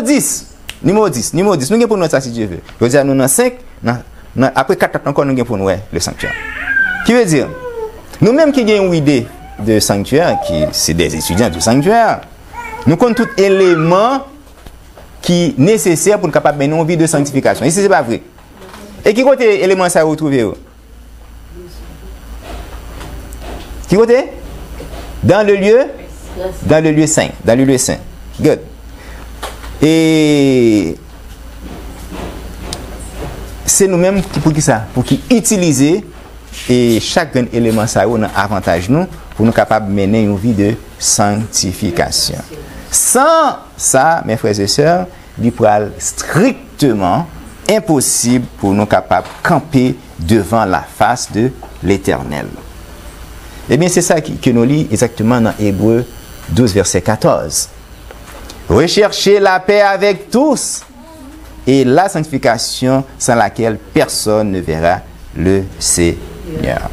10. Numéro 10. Nous avons pour nous ça si Dieu veut. Je veux dire, nous avons 5, après 4 encore, nous avons pour nous le sanctuaire. Qui veut dire, nous-mêmes qui avons une idée de sanctuaire, qui c'est des étudiants du sanctuaire, nous comptons tout élément qui est nécessaire pour nous capable de mener une vie de sanctification. Ici, ce n'est pas vrai. Et qui côté élément ça retrouver? Qui côté? Dans le lieu saint. Dans le lieu saint. Good. Et c'est nous-mêmes qui pour qui ça? Pour qui utiliser et chaque élément ça a avantage nous pour nous capables de mener une vie de sanctification. Sans ça, mes frères et sœurs, il pourra strictement impossible pour nous capables de camper devant la face de l'Éternel. Eh bien, c'est ça que nous lisons exactement dans Hébreux 12, verset 14. Recherchez la paix avec tous et la sanctification sans laquelle personne ne verra le Seigneur.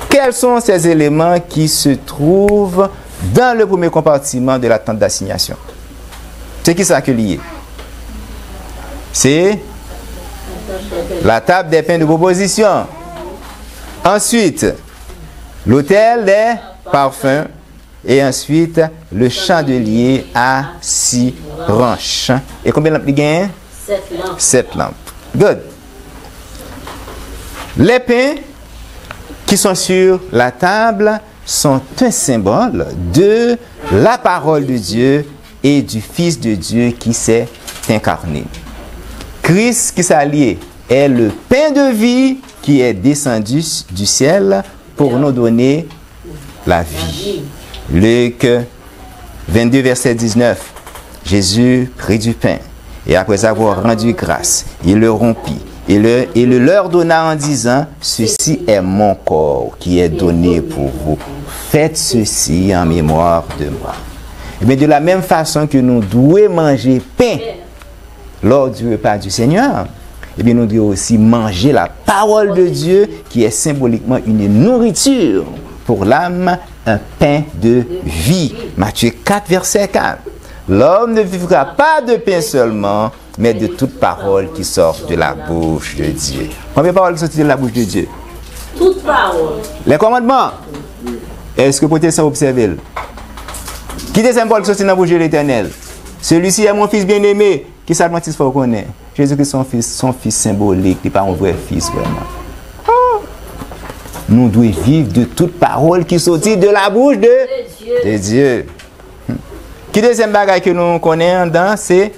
Quels sont ces éléments qui se trouvent dans le premier compartiment de la tente d'assignation? C'est qui ça que lié? C'est la table des pains de proposition. Ensuite, l'autel des parfums. Et ensuite, le chandelier à 6 branches. Et combien de lampes il gagne? 7 lampes. 7 lampes. Good. Les pains qui sont sur la table sont un symbole de la parole de Dieu et du Fils de Dieu qui s'est incarné. Christ qui s'est allié est le pain de vie qui est descendu du ciel pour nous donner la vie. Luc 22, verset 19. Jésus prit du pain et après avoir rendu grâce, il le rompit et le leur donna en disant, ceci est mon corps qui est donné pour vous. Faites ceci en mémoire de moi. Et bien de la même façon que nous devons manger pain lors du repas du Seigneur, et bien nous devons aussi manger la parole de Dieu qui est symboliquement une nourriture pour l'âme, un pain de vie. Matthieu 4, verset 4. L'homme ne vivra pas de pain seulement, mais de toute parole qui sort de la bouche de Dieu. Combien de paroles sortent de la bouche de Dieu? Toute parole. Les commandements. Est-ce que vous pouvez ça observer? Qui deuxième parole sortit de la bouche de l'Éternel? Celui-ci est mon fils bien-aimé. Qui s'adventiste faut connaître? Jésus-Christ son fils symbolique, il n'est pas un vrai fils vraiment. Nous devons vivre de toute parole qui sortit de la bouche de Dieu. Qui deuxième bagage que nous connaissons dans, c'est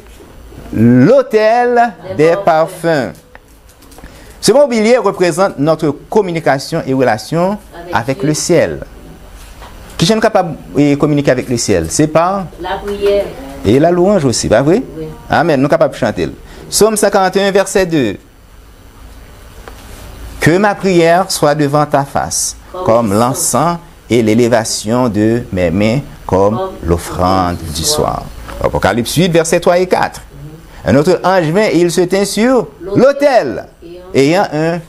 l'autel des parfums. Ce mobilier représente notre communication et relation avec le ciel. Qui sont capables de communiquer avec le ciel? C'est par la prière et la louange aussi, pas vrai? Oui. Amen, nous sommes capables de chanter. Psaume 51, verset 2. Que ma prière soit devant ta face, comme l'encens et l'élévation de mes mains, comme l'offrande du soir. Apocalypse 8, verset 3 et 4. Un autre ange vint et il se tint sur l'autel, ayant un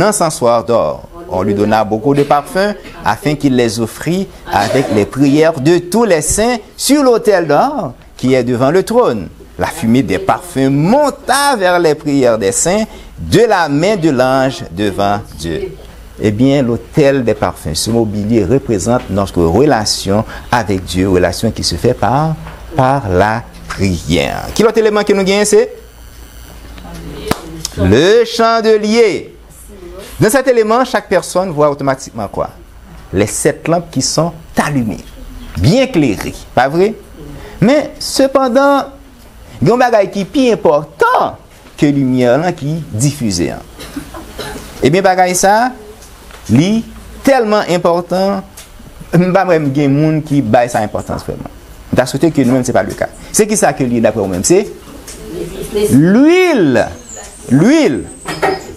encensoir d'or. On lui donna beaucoup de parfums afin qu'il les offrit avec les prières de tous les saints sur l'autel d'or qui est devant le trône. La fumée des parfums monta vers les prières des saints de la main de l'ange devant Dieu. Eh bien, l'autel des parfums, ce mobilier représente notre relation avec Dieu, relation qui se fait par la prière. Quel autre élément que nous gagnons, c'est le chandelier. Dans cet élément, chaque personne voit automatiquement quoi? Les 7 lampes qui sont allumées, bien éclairées, pas vrai? Mais cependant, il y a un bagage qui est plus important que la lumière qui diffusée. Et bien, bagage ça, li tellement important, pas même des gens qui baillent sa importance vraiment. T'as souhaité que nous-mêmes c'est pas le cas. C'est qui ça que lui d'après nous-mêmes, c'est l'huile. L'huile.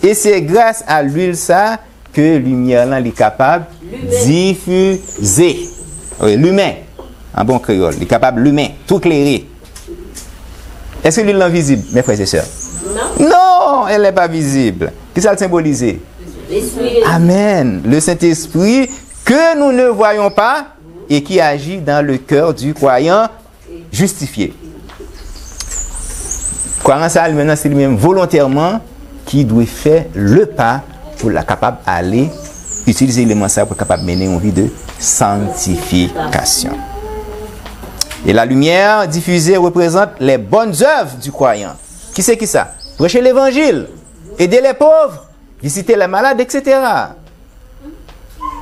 Et c'est grâce à l'huile ça que la lumière là est capable de diffuser. Oui, l'humain. En bon créole, il est capable l'humain, tout éclairer. Est-ce que l'huile est visible, mes frères et sœurs? Non. Non, elle n'est pas visible. Qu'est-ce que ça symbolise? Amen. Le Saint-Esprit que nous ne voyons pas et qui agit dans le cœur du croyant justifié. Croyant ça, maintenant, c'est lui-même volontairement qui doit faire le pas pour la capable d'aller utiliser l'élément ça pour capable mener une vie de sanctification. Et la lumière diffusée représente les bonnes œuvres du croyant. Qui c'est qui ça? Prêcher l'évangile, aider les pauvres, visiter les malades, etc.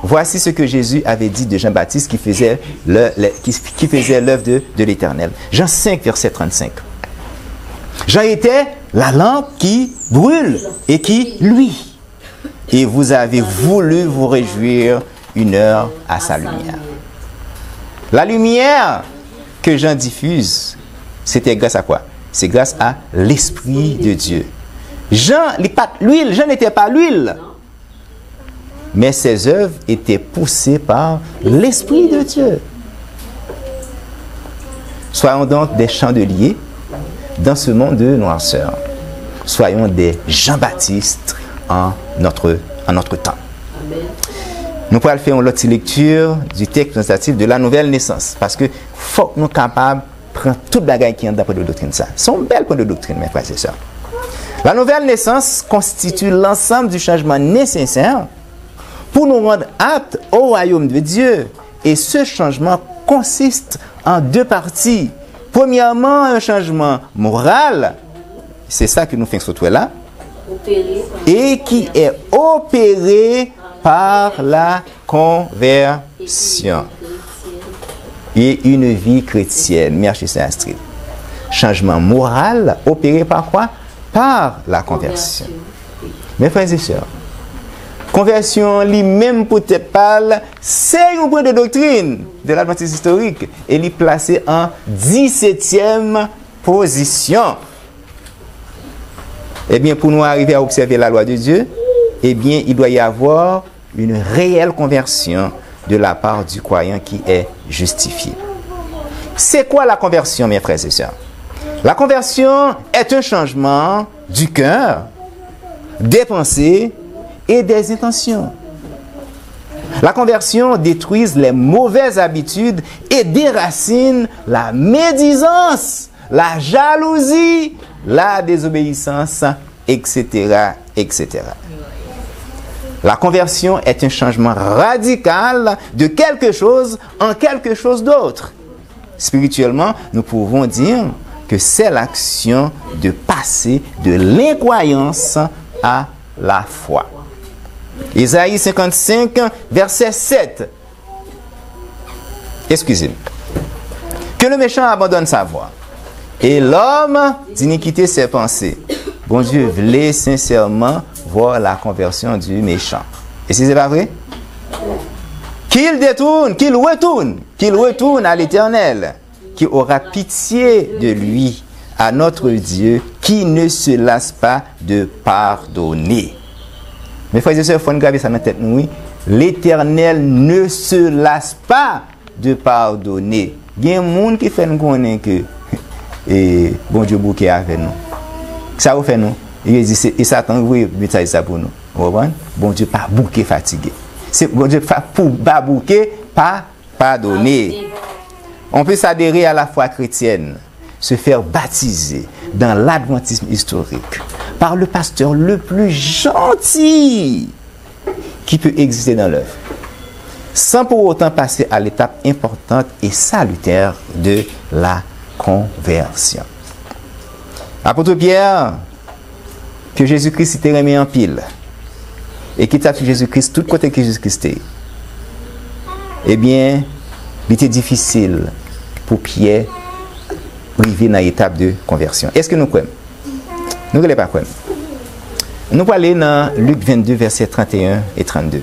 Voici ce que Jésus avait dit de Jean-Baptiste qui faisait l'œuvre de l'Éternel. Jean 5, verset 35. Jean était la lampe qui brûle et qui luit. Et vous avez voulu vous réjouir une heure à sa lumière. La lumière que Jean diffuse, c'était grâce à quoi? C'est grâce à l'Esprit de Dieu. Jean n'était pas l'huile. Mais ses œuvres étaient poussées par l'Esprit de Dieu. Soyons donc des chandeliers dans ce monde de noirceur. Soyons des Jean-Baptiste en notre temps. Amen. Nous pourrons faire une autre lecture du texte représentatif de la nouvelle naissance. Parce que faut que nous sommes capables de prendre toute bagaille qui est dans la doctrine. Ça. C'est un bel point de doctrine, mes frères et sœurs. La nouvelle naissance constitue l'ensemble du changement nécessaire pour nous rendre aptes au royaume de Dieu. Et ce changement consiste en 2 parties. Premièrement, un changement moral, c'est ça que nous faisons surtout là, et qui est opéré par la conversion et une vie chrétienne. Merci Saint-Astrid. Changement moral opéré par quoi? Par la conversion. Mes frères et sœurs, conversion lui-même peut-être pas, c'est un point de doctrine de l'Adventiste historique et il est placé en 17e position. Eh bien, pour nous arriver à observer la loi de Dieu, eh bien, il doit y avoir une réelle conversion de la part du croyant qui est justifié. C'est quoi la conversion, mes frères et sœurs? La conversion est un changement du cœur, des pensées et des intentions. La conversion détruit les mauvaises habitudes et déracine la médisance, la jalousie, la désobéissance, etc., etc. La conversion est un changement radical de quelque chose en quelque chose d'autre. Spirituellement, nous pouvons dire que c'est l'action de passer de l'incroyance à la foi. Isaïe 55, verset 7. Excusez-moi. Que le méchant abandonne sa voie et l'homme d'iniquité ses pensées. Bon Dieu voulait sincèrement voir la conversion du méchant. Et si c'est pas vrai? Qu'il détourne, qu'il retourne à l'Éternel, qui aura pitié de lui, à notre Dieu, qui ne se lasse pas de pardonner. Mes frères et sœurs, il faut graver ça dans la tête, oui. L'Éternel ne se lasse pas de pardonner. Il y a un monde qui fait nous connaître que bon Dieu bouquet avec nous. Ça vous fait nous. Il dit et Satan oui, mais ça pour nous. Vous comprenez? Bon Dieu pas bouquet fatigué. C'est bon Dieu pas bouquet pas pardonner. On peut s'adhérer à la foi chrétienne, se faire baptiser dans l'adventisme historique par le pasteur le plus gentil qui peut exister dans l'œuvre, sans pour autant passer à l'étape importante et salutaire de la conversion. Apôtre Pierre, que Jésus-Christ était remis en pile, et qui t'a fait Jésus-Christ, tout côté que Jésus-Christ est, eh bien, il était difficile pour Pierre arriver dans l'étape de conversion. Est-ce que nous croyons? Nous ne croyons pas. Nous allons aller dans Luc 22, versets 31 et 32.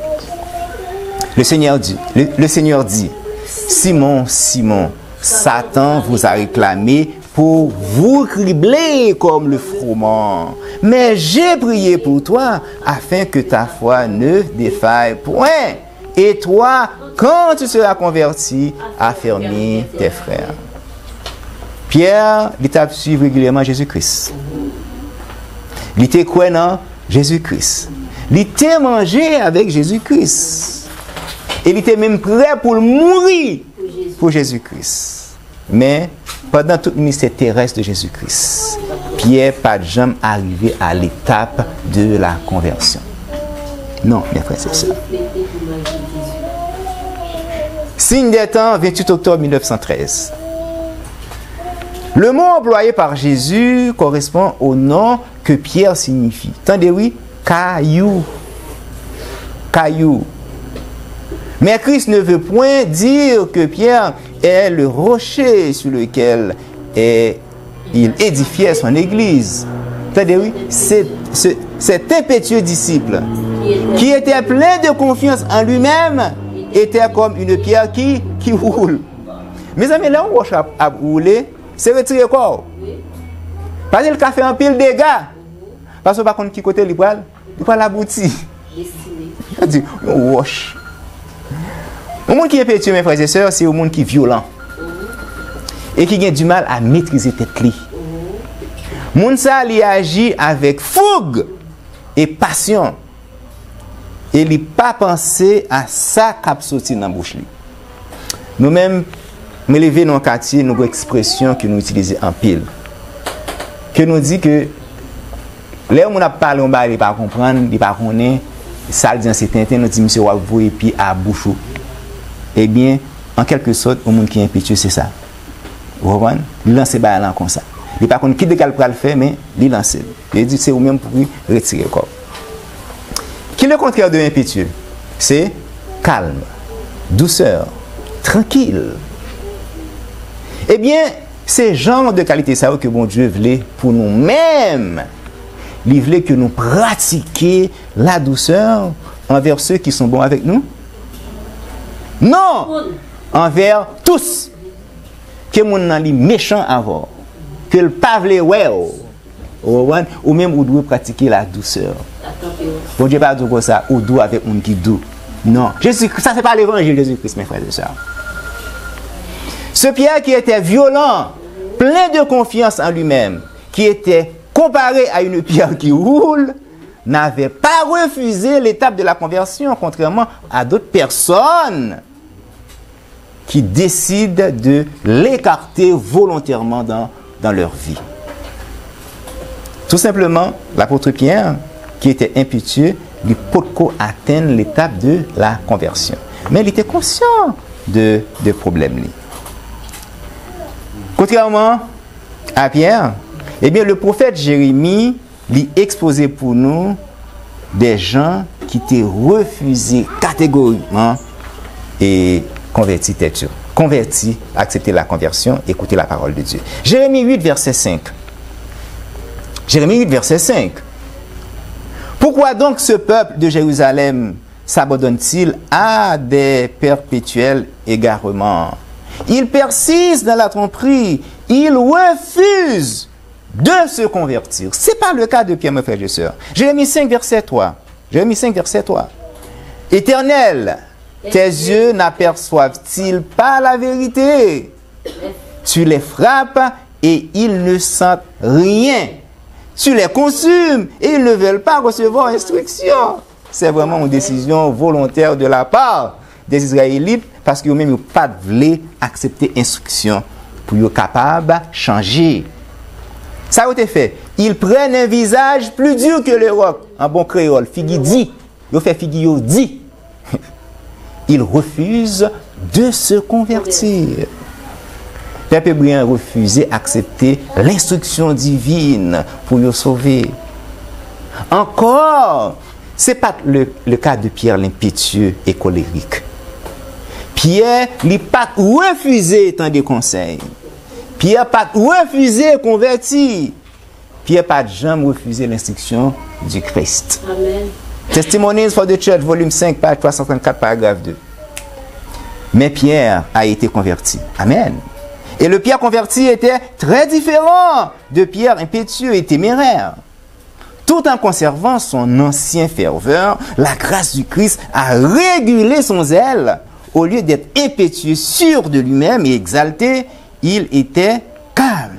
Le Seigneur dit, Simon, Simon, Satan vous a réclamé pour vous cribler comme le froment. Mais j'ai prié pour toi afin que ta foi ne défaille point. Et toi, quand tu seras converti, affermis tes frères. Pierre, il t'a suivi régulièrement Jésus-Christ. Il était croyant Jésus-Christ. Il était mangé avec Jésus-Christ. Et il était même prêt pour mourir pour Jésus-Christ. Mais pendant tout le ministère terrestre de Jésus-Christ, Pierre n'a jamais arrivé à l'étape de la conversion. Non, mes frères et sœurs. Signe des temps, 28 octobre 1913. Le mot employé par Jésus correspond au nom que Pierre signifie. Attendez, oui, caillou. Caillou. Mais Christ ne veut point dire que Pierre est le rocher sur lequel il édifiait son église. Attendez, oui, cet impétueux disciple qui était plein de confiance en lui-même était comme une pierre qui roule. Mes amis, là où roche a roulé, c'est retiré quoi? Parce que le café en pile dégâts. Parce que par contre, qui côté il va l'aboutir. Il dit, roche. Le monde qui est impétueux, mes frères et sœurs, c'est le monde qui est violent. Et qui a du mal à maîtriser tête li. Moun sa li agit avec fougue et passion. Et il n'a pas pensé à ça qui a sorti dans la bouche. Nous-mêmes, nous levons dans le quartier, nous avons une expression que nous utilisons en pile. Que nous dit que là où on a parlé, on ne peut pas comprendre, on ne peut pas connaître. Ça dit en certain temps, nous dit monsieur, vous et puis à bouche. Eh bien, en quelque sorte, au monde qui est impétueux, c'est ça. Vous comprenez? Il lance là comme ça. Il ne sait pas qui de quel le faire, mais il lance. Il dit c'est au même pour retirer le corps. Qui est le contraire de impétueux? C'est calme, douceur, tranquille. Eh bien, c'est genre de qualité ça que bon Dieu voulait pour nous-mêmes. Il voulait que nous pratiquions la douceur envers ceux qui sont bons avec nous. Non! Envers tous. Que mon nan li méchant avant. Que le pavle well. ou même ou doit pratiquer la douceur. Bon Dieu pas dire comme ça, ou doux avec un qui doux. Non, Jésus, ça c'est pas l'évangile de Jésus-Christ, mes frères et sœurs. Ce Pierre qui était violent, plein de confiance en lui-même, qui était comparé à une pierre qui roule, n'avait pas refusé l'étape de la conversion, contrairement à d'autres personnes qui décident de l'écarter volontairement dans leur vie. Tout simplement, l'apôtre Pierre, qui était impétueux, lui peut atteindre l'étape de la conversion. Mais il était conscient de problème. Contrairement à Pierre, eh bien, le prophète Jérémie lui exposait pour nous des gens qui étaient refusés catégoriquement et convertis tête. Convertis, accepter la conversion, écouter la parole de Dieu. Jérémie 8, verset 5. Jérémie 8, verset 5. Pourquoi donc ce peuple de Jérusalem s'abandonne-t-il à des perpétuels égarements? Il persiste dans la tromperie, il refuse de se convertir. Ce n'est pas le cas de Pierre, mes frères et sœurs. Jérémie 5, verset 3. Jérémie 5, verset 3. Éternel, tes yeux n'aperçoivent-ils pas la vérité? Tu les frappes et ils ne sentent rien. Tu les consumes et ils ne veulent pas recevoir instruction. C'est vraiment une décision volontaire de la part des Israélites parce qu'ils n'ont pas voulu accepter instruction pour être capables de changer. Ça a été fait. Ils prennent un visage plus dur que le roc. En bon créole, figi dit. Ils fait figi dit. Ils refusent de se convertir. Peuple hébreu a refusé d'accepter l'instruction divine pour le sauver. Encore, ce n'est pas le cas de Pierre l'impétueux et colérique. Pierre n'a pas refusé tant de conseils. Pierre n'a pas refusé convertir. Pierre n'a pas jamais refusé l'instruction du Christ. Amen. Testimonies for the Church, volume 5, page 334, paragraphe 2. Mais Pierre a été converti. Amen. Et le Pierre converti était très différent de Pierre impétueux et téméraire. Tout en conservant son ancien ferveur, la grâce du Christ a régulé son zèle. Au lieu d'être impétueux, sûr de lui-même et exalté, il était calme,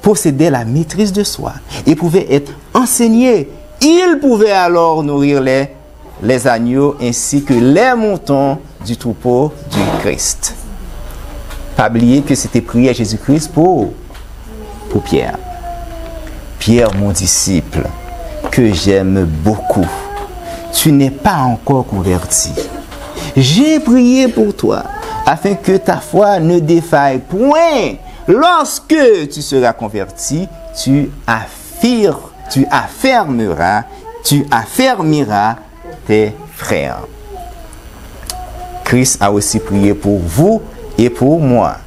possédait la maîtrise de soi et pouvait être enseigné. Il pouvait alors nourrir les agneaux ainsi que les moutons du troupeau du Christ. Pas oublier que c'était prié à Jésus-Christ pour Pierre. Pierre, mon disciple, que j'aime beaucoup, tu n'es pas encore converti. J'ai prié pour toi, afin que ta foi ne défaille point. Lorsque tu seras converti, tu affermiras tes frères. Christ a aussi prié pour vous et pour moi.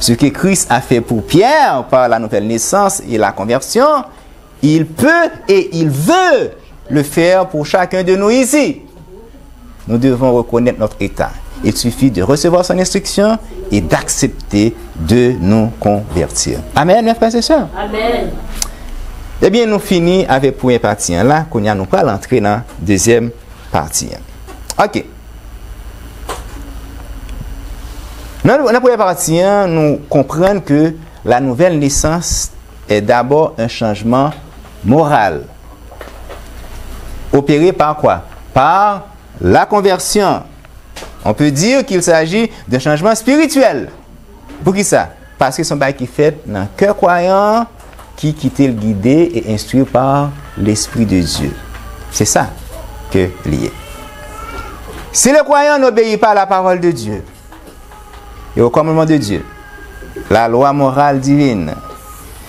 Ce que Christ a fait pour Pierre par la nouvelle naissance et la conversion, il peut et il veut le faire pour chacun de nous ici. Nous devons reconnaître notre état. Il suffit de recevoir son instruction et d'accepter de nous convertir. Amen, mes frères et sœurs. Amen. Eh bien, nous finissons avec la première partie. Là, qu'on a nous pas l'entrée dans la deuxième partie. Ok. Dans la première partie, nous comprenons que la nouvelle naissance est d'abord un changement moral. Opéré par quoi? Par la conversion. On peut dire qu'il s'agit d'un changement spirituel. Pour qui ça? Parce que c'est un bail qui fait dans le cœur croyant qui quitte le guidé et instruit par l'Esprit de Dieu. C'est ça que lié. Si le croyant n'obéit pas à la parole de Dieu et au commandement de Dieu, la loi morale divine,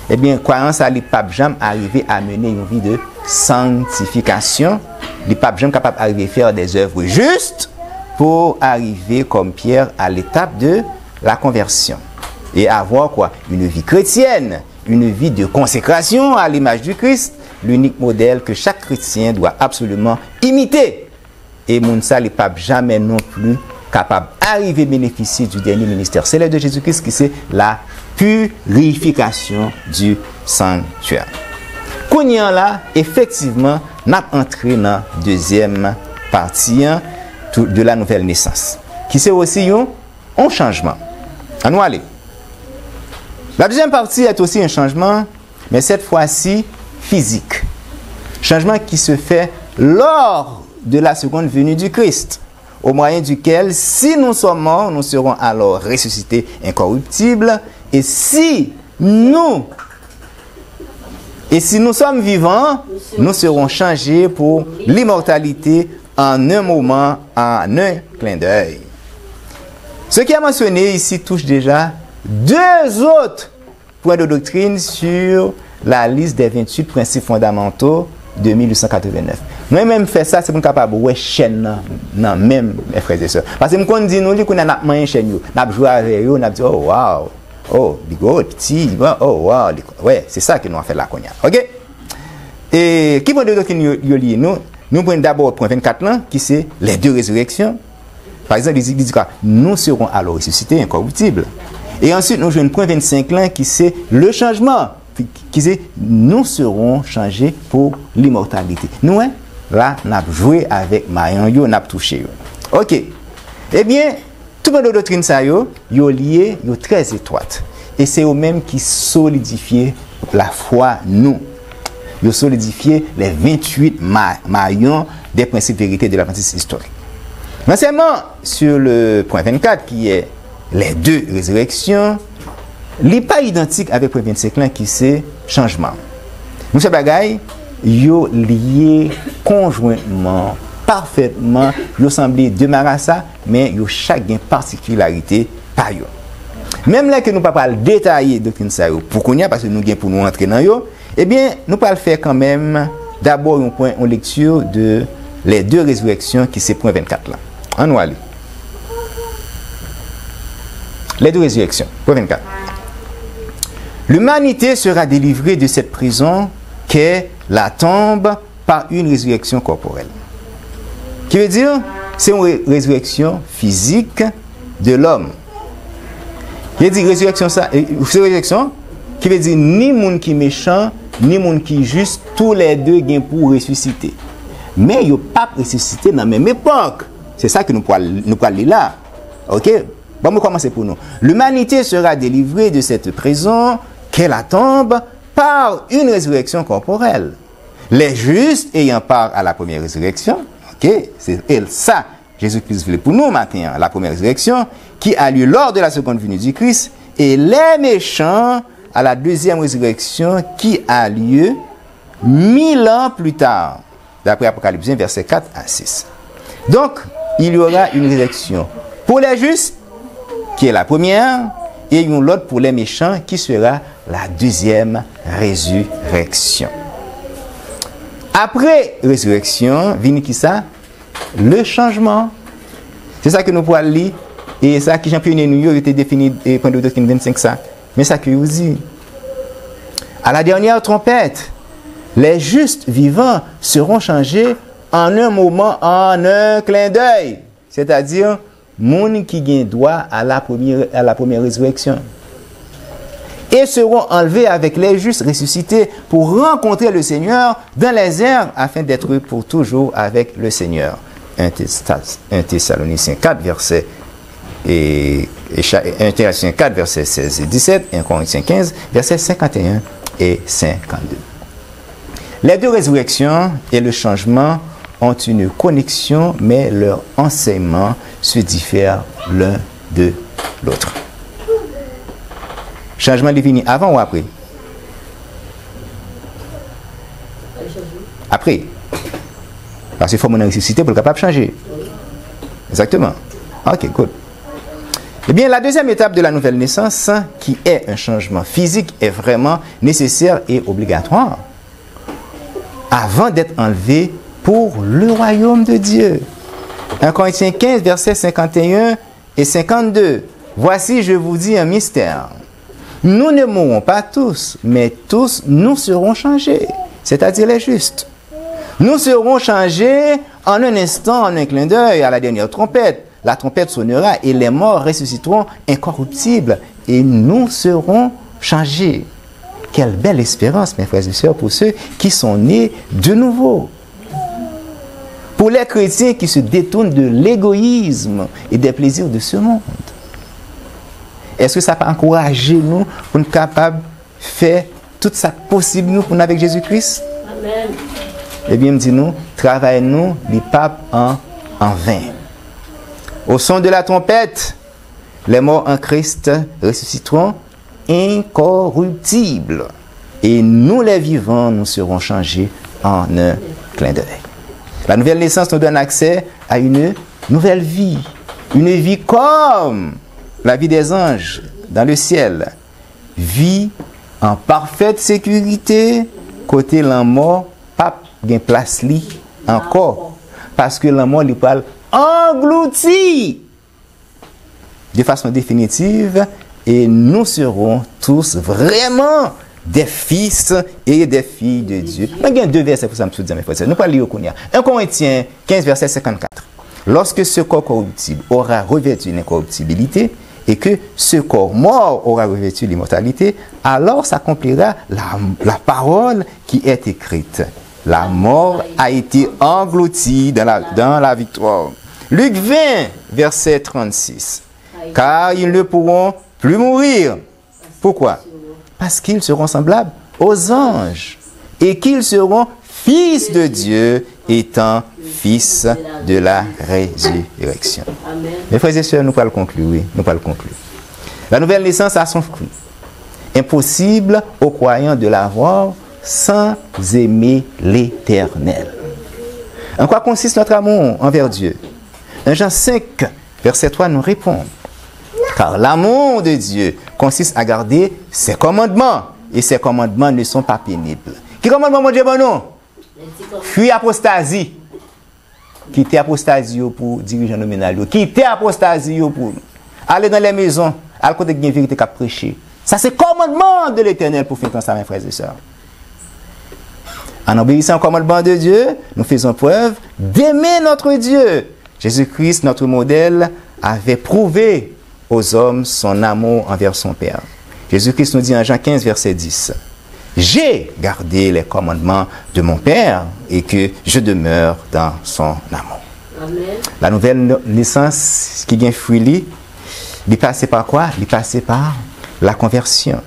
eh bien, croyant ça, il n'est pas jamais arrivé à mener une vie de sanctification. Il n'est pas jamais capable d'arriver à faire des œuvres justes pour arriver comme Pierre à l'étape de la conversion. Et avoir quoi? Une vie chrétienne, une vie de consécration à l'image du Christ, l'unique modèle que chaque chrétien doit absolument imiter. Et Mounsa n'est pas jamais non plus capable d'arriver à bénéficier du dernier ministère céleste de Jésus-Christ qui c'est la purification du sanctuaire. qu'on y a là, effectivement, n'a entré dans la deuxième partie de la nouvelle naissance. Qui c'est aussi un changement. À nous aller. La deuxième partie est aussi un changement, mais cette fois-ci physique. Changement qui se fait lors de la seconde venue du Christ, au moyen duquel, si nous sommes morts, nous serons alors ressuscités incorruptibles, et si nous sommes vivants, nous serons changés pour l'immortalité en un moment, en un clin d'œil. Ce qui est mentionné ici touche déjà deux autres points de doctrine sur la liste des 28 principes fondamentaux de 1889. Moi-même fait ça, c'est pour capable de chaîne non même mes frères et sœurs. Parce que quand on dit nous qu'on a une chaîne, on a joué avec eux, on a dit oh wow, oh bigot petit, oh wow, ouais, c'est ça que nous avons fait là qu'on a. OK? Et qui point de doctrine yo lié nous prenons d'abord le point 24 là qui c'est les deux résurrections. Par exemple, il dit quoi? Nous serons alors ressuscités incorruptibles. Et ensuite, nous jouons le point 25 là qui c'est le changement. Qui c'est nous serons changés pour l'immortalité. Nous, là, nous avons joué avec Marion, nous avons touché. OK. Eh bien, tout le monde de doctrine, ça, yo lié, yo très étroite. Et c'est eux-mêmes qui solidifient la foi, nous. Ils solidifient les 28 maillons des principes de vérité de la pratique historique. L'enseignement sur le point 24, qui est les deux résurrections, n'est pas identique avec le point 25 là, qui c'est changement. Monsieur Bagay, yo lié conjointement, parfaitement, yo semblé deux marasa, mais yo chaque une particularité par yo. Même là que nous pas parler détailler doctrine ça pour qu'on y a parce que nous gain pour nous entrer dans yo, eh bien nous pas le faire quand même d'abord un point en lecture de les deux résurrections qui c'est point 24 là. On va aller. Les deux résurrections, point 24. L'humanité sera délivrée de cette prison qu'est la tombe par une résurrection corporelle. Qui veut dire, c'est une résurrection physique de l'homme. Il dit résurrection ça, c'est résurrection qui veut dire ni monde qui méchant, ni monde qui juste, tous les deux gagnent pour ressusciter. Mais ils ne pas ressusciter dans la même époque. C'est ça que nous pouvons lire là. OK? Bon, on va commencer pour nous. L'humanité sera délivrée de cette prison qu'est la tombe par une résurrection corporelle. Les justes ayant part à la première résurrection, ok, c'est ça, Jésus-Christ voulait pour nous maintenant, la première résurrection, qui a lieu lors de la seconde venue du Christ, et les méchants à la deuxième résurrection qui a lieu 1000 ans plus tard, d'après Apocalypse 1, versets 4 à 6. Donc, il y aura une résurrection pour les justes, qui est la première, et une autre pour les méchants, qui sera la deuxième résurrection. Après résurrection, vient qui ça? Le changement. C'est ça que nous pouvons lire. Et ça qui Jean-Pierre Nouveau était défini point de doctrine 25 ça. Mais ça que vous dit. À la dernière trompette, les justes vivants seront changés en un moment, en un clin d'œil. C'est-à-dire, monde qui gagne droit à la première résurrection. Et seront enlevés avec les justes ressuscités pour rencontrer le Seigneur dans les airs afin d'être pour toujours avec le Seigneur. 1 Thessaloniciens 4, verset 16 et 17, 1 Corinthiens 15, versets 51 et 52. Les deux résurrections et le changement ont une connexion, mais leur enseignement se diffère l'un de l'autre. Changement divin avant ou après? Après. Parce qu'il faut mon ressusciter pour être capable de changer. Exactement. Ok, good. Eh bien, la deuxième étape de la nouvelle naissance, qui est un changement physique, est vraiment nécessaire et obligatoire avant d'être enlevé pour le royaume de Dieu. 1 Corinthiens 15, versets 51 et 52. Voici, je vous dis un mystère. Nous ne mourrons pas tous, mais tous nous serons changés, c'est-à-dire les justes. Nous serons changés en un instant, en un clin d'œil, à la dernière trompette. La trompette sonnera et les morts ressusciteront incorruptibles et nous serons changés. Quelle belle espérance, mes frères et sœurs, pour ceux qui sont nés de nouveau. Pour les chrétiens qui se détournent de l'égoïsme et des plaisirs de ce monde. Est-ce que ça peut encourager nous pour nous capables de faire tout ça possible nous pour nous avec Jésus-Christ? Amen. Eh bien, dis-nous, travaillons-nous les papes en vain. Au son de la trompette, les morts en Christ ressusciteront incorruptibles. Et nous, les vivants, nous serons changés en un clin d'œil. La nouvelle naissance nous donne accès à une nouvelle vie. Une vie comme la vie des anges dans le ciel. Vie en parfaite sécurité, côté la mort, pas de place li encore. Parce que la mort, il parle englouti de façon définitive et nous serons tous vraiment des fils et des filles de Dieu. Il y a deux versets pour ça, mes frères. Nous parlons au 1 Corinthiens 15, verset 54. Lorsque ce corps corruptible aura revêtu l'incorruptibilité et que ce corps mort aura revêtu l'immortalité, alors s'accomplira la parole qui est écrite. La mort a été engloutie dans la victoire. Luc 20, verset 36. Car ils ne pourront plus mourir. Pourquoi? Parce qu'ils seront semblables aux anges et qu'ils seront fils de Dieu étant fils de la résurrection. Amen. Mes frères et sœurs, nous allons conclure. Oui, nous allons conclure. La nouvelle naissance a son fruit. Impossible aux croyants de l'avoir sans aimer l'Éternel. En quoi consiste notre amour envers Dieu? 1 Jean 5, verset 3 nous répond. Car l'amour de Dieu consiste à garder ses commandements. Et ses commandements ne sont pas pénibles. Qui commandement, mon Dieu, bon non? Fuis apostasie. Quitter apostasie pour dirigeants nominaux. Quitter apostasie pour aller dans les maisons. À côté de la vérité qu'a prêché. Ça, c'est le commandement de l'Éternel pour faire comme ça, mes frères et sœurs. En obéissant au commandement de Dieu, nous faisons preuve d'aimer notre Dieu. Jésus-Christ, notre modèle, avait prouvé aux hommes son amour envers son Père. Jésus-Christ nous dit en Jean 15, verset 10, « J'ai gardé les commandements de mon Père et que je demeure dans son amour. » Amen. La nouvelle naissance qui vient fruit, il passe par quoi? Il passe par la conversion.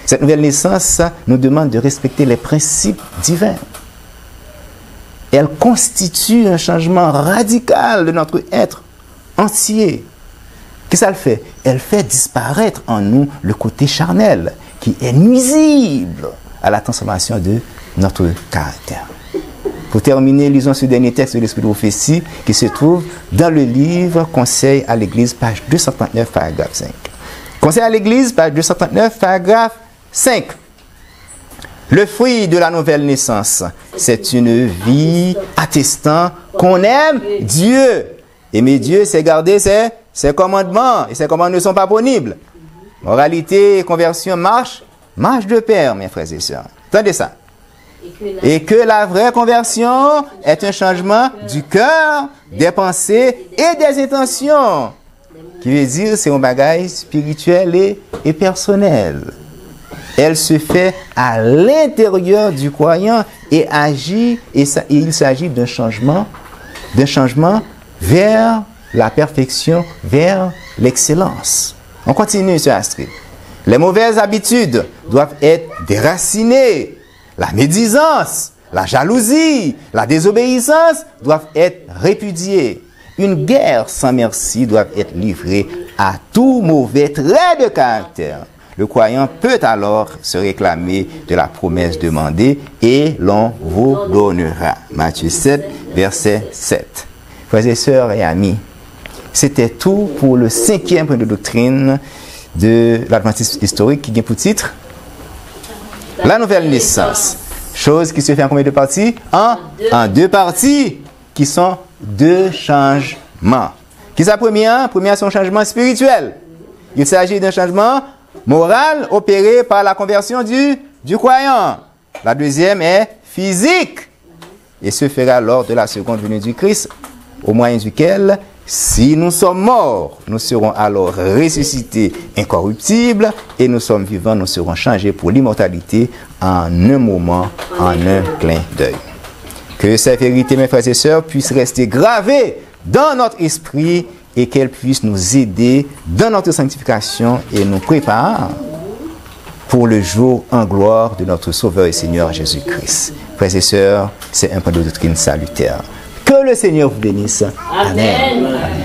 Cette nouvelle naissance nous demande de respecter les principes divins. Elle constitue un changement radical de notre être entier. Qu'est-ce qu'elle fait? Elle fait disparaître en nous le côté charnel qui est nuisible à la transformation de notre caractère. Pour terminer, lisons ce dernier texte de l'Esprit de prophétie qui se trouve dans le livre Conseil à l'Église, page 239, paragraphe 5. Conseil à l'Église, page 239, paragraphe 5. Le fruit de la nouvelle naissance, c'est une vie attestant qu'on aime Dieu. Aimer Dieu, c'est garder ses commandements. Et ses commandements ne sont pas punibles. Moralité et conversion marchent de pair, mes frères et sœurs. Entendez ça. Et que la vraie conversion est un changement du cœur, des pensées et des intentions. Qui veut dire c'est un bagage spirituel et personnel. Elle se fait à l'intérieur du croyant et agit, il s'agit d'un changement vers la perfection, vers l'excellence. On continue sur Astrid. Les mauvaises habitudes doivent être déracinées. La médisance, la jalousie, la désobéissance doivent être répudiées. Une guerre sans merci doit être livrée à tout mauvais trait de caractère. Le croyant peut alors se réclamer de la promesse demandée et l'on vous donnera. Matthieu 7, verset 7. Frères et sœurs et amis, c'était tout pour le 5e point de doctrine de l'adventisme historique qui vient pour titre la nouvelle naissance. Chose qui se fait en combien de parties? En deux parties qui sont deux changements. Qui est la première? Première, c'est un changement spirituel. Il s'agit d'un changement moral opéré par la conversion du croyant. La deuxième est physique et se fera lors de la seconde venue du Christ, au moyen duquel Si nous sommes morts, nous serons alors ressuscités incorruptibles, et nous sommes vivants, nous serons changés pour l'immortalité en un moment, en un clin d'œil. Que ces vérités, mes frères et sœurs, puissent rester gravées dans notre esprit et qu'elles puissent nous aider dans notre sanctification et nous préparer pour le jour en gloire de notre Sauveur et Seigneur Jésus-Christ. Frères et sœurs, c'est un point de doctrine salutaire. Que le Seigneur vous bénisse. Amen. Amen.